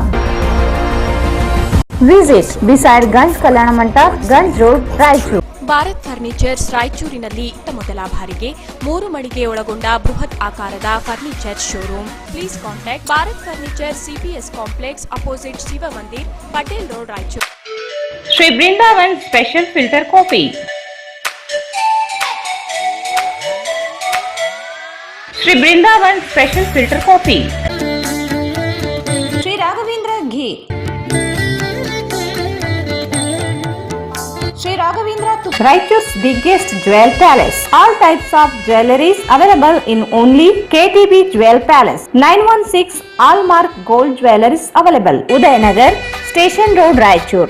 Visit beside Ganj Kalyana Mantapa, Ganj road, Raichur. Bharat furnitures ರಾಯಚೂರಿನಲ್ಲಿ ಮೊದಲ ಬಾರಿಗೆ 3 ಮಳಿಗೆ ಒಳಗೊಂಡ ಬೃಹತ್ ಆಕಾರದ furniture showroom. Please contact Bharat furniture, CPS complex, opposite Shiva Mandir, Patel road, Raichur. Shri Brindavan special filter coffee. Shri Brindavan special filter coffee. Shri Raghavendra ghee. Sri Raghavendra Raichur's biggest jewel palace. All types of jewelries available in only KTB Jewel Palace. 916 Allmark Gold Jewelries available. Udayanagar, Station Road, Raichur.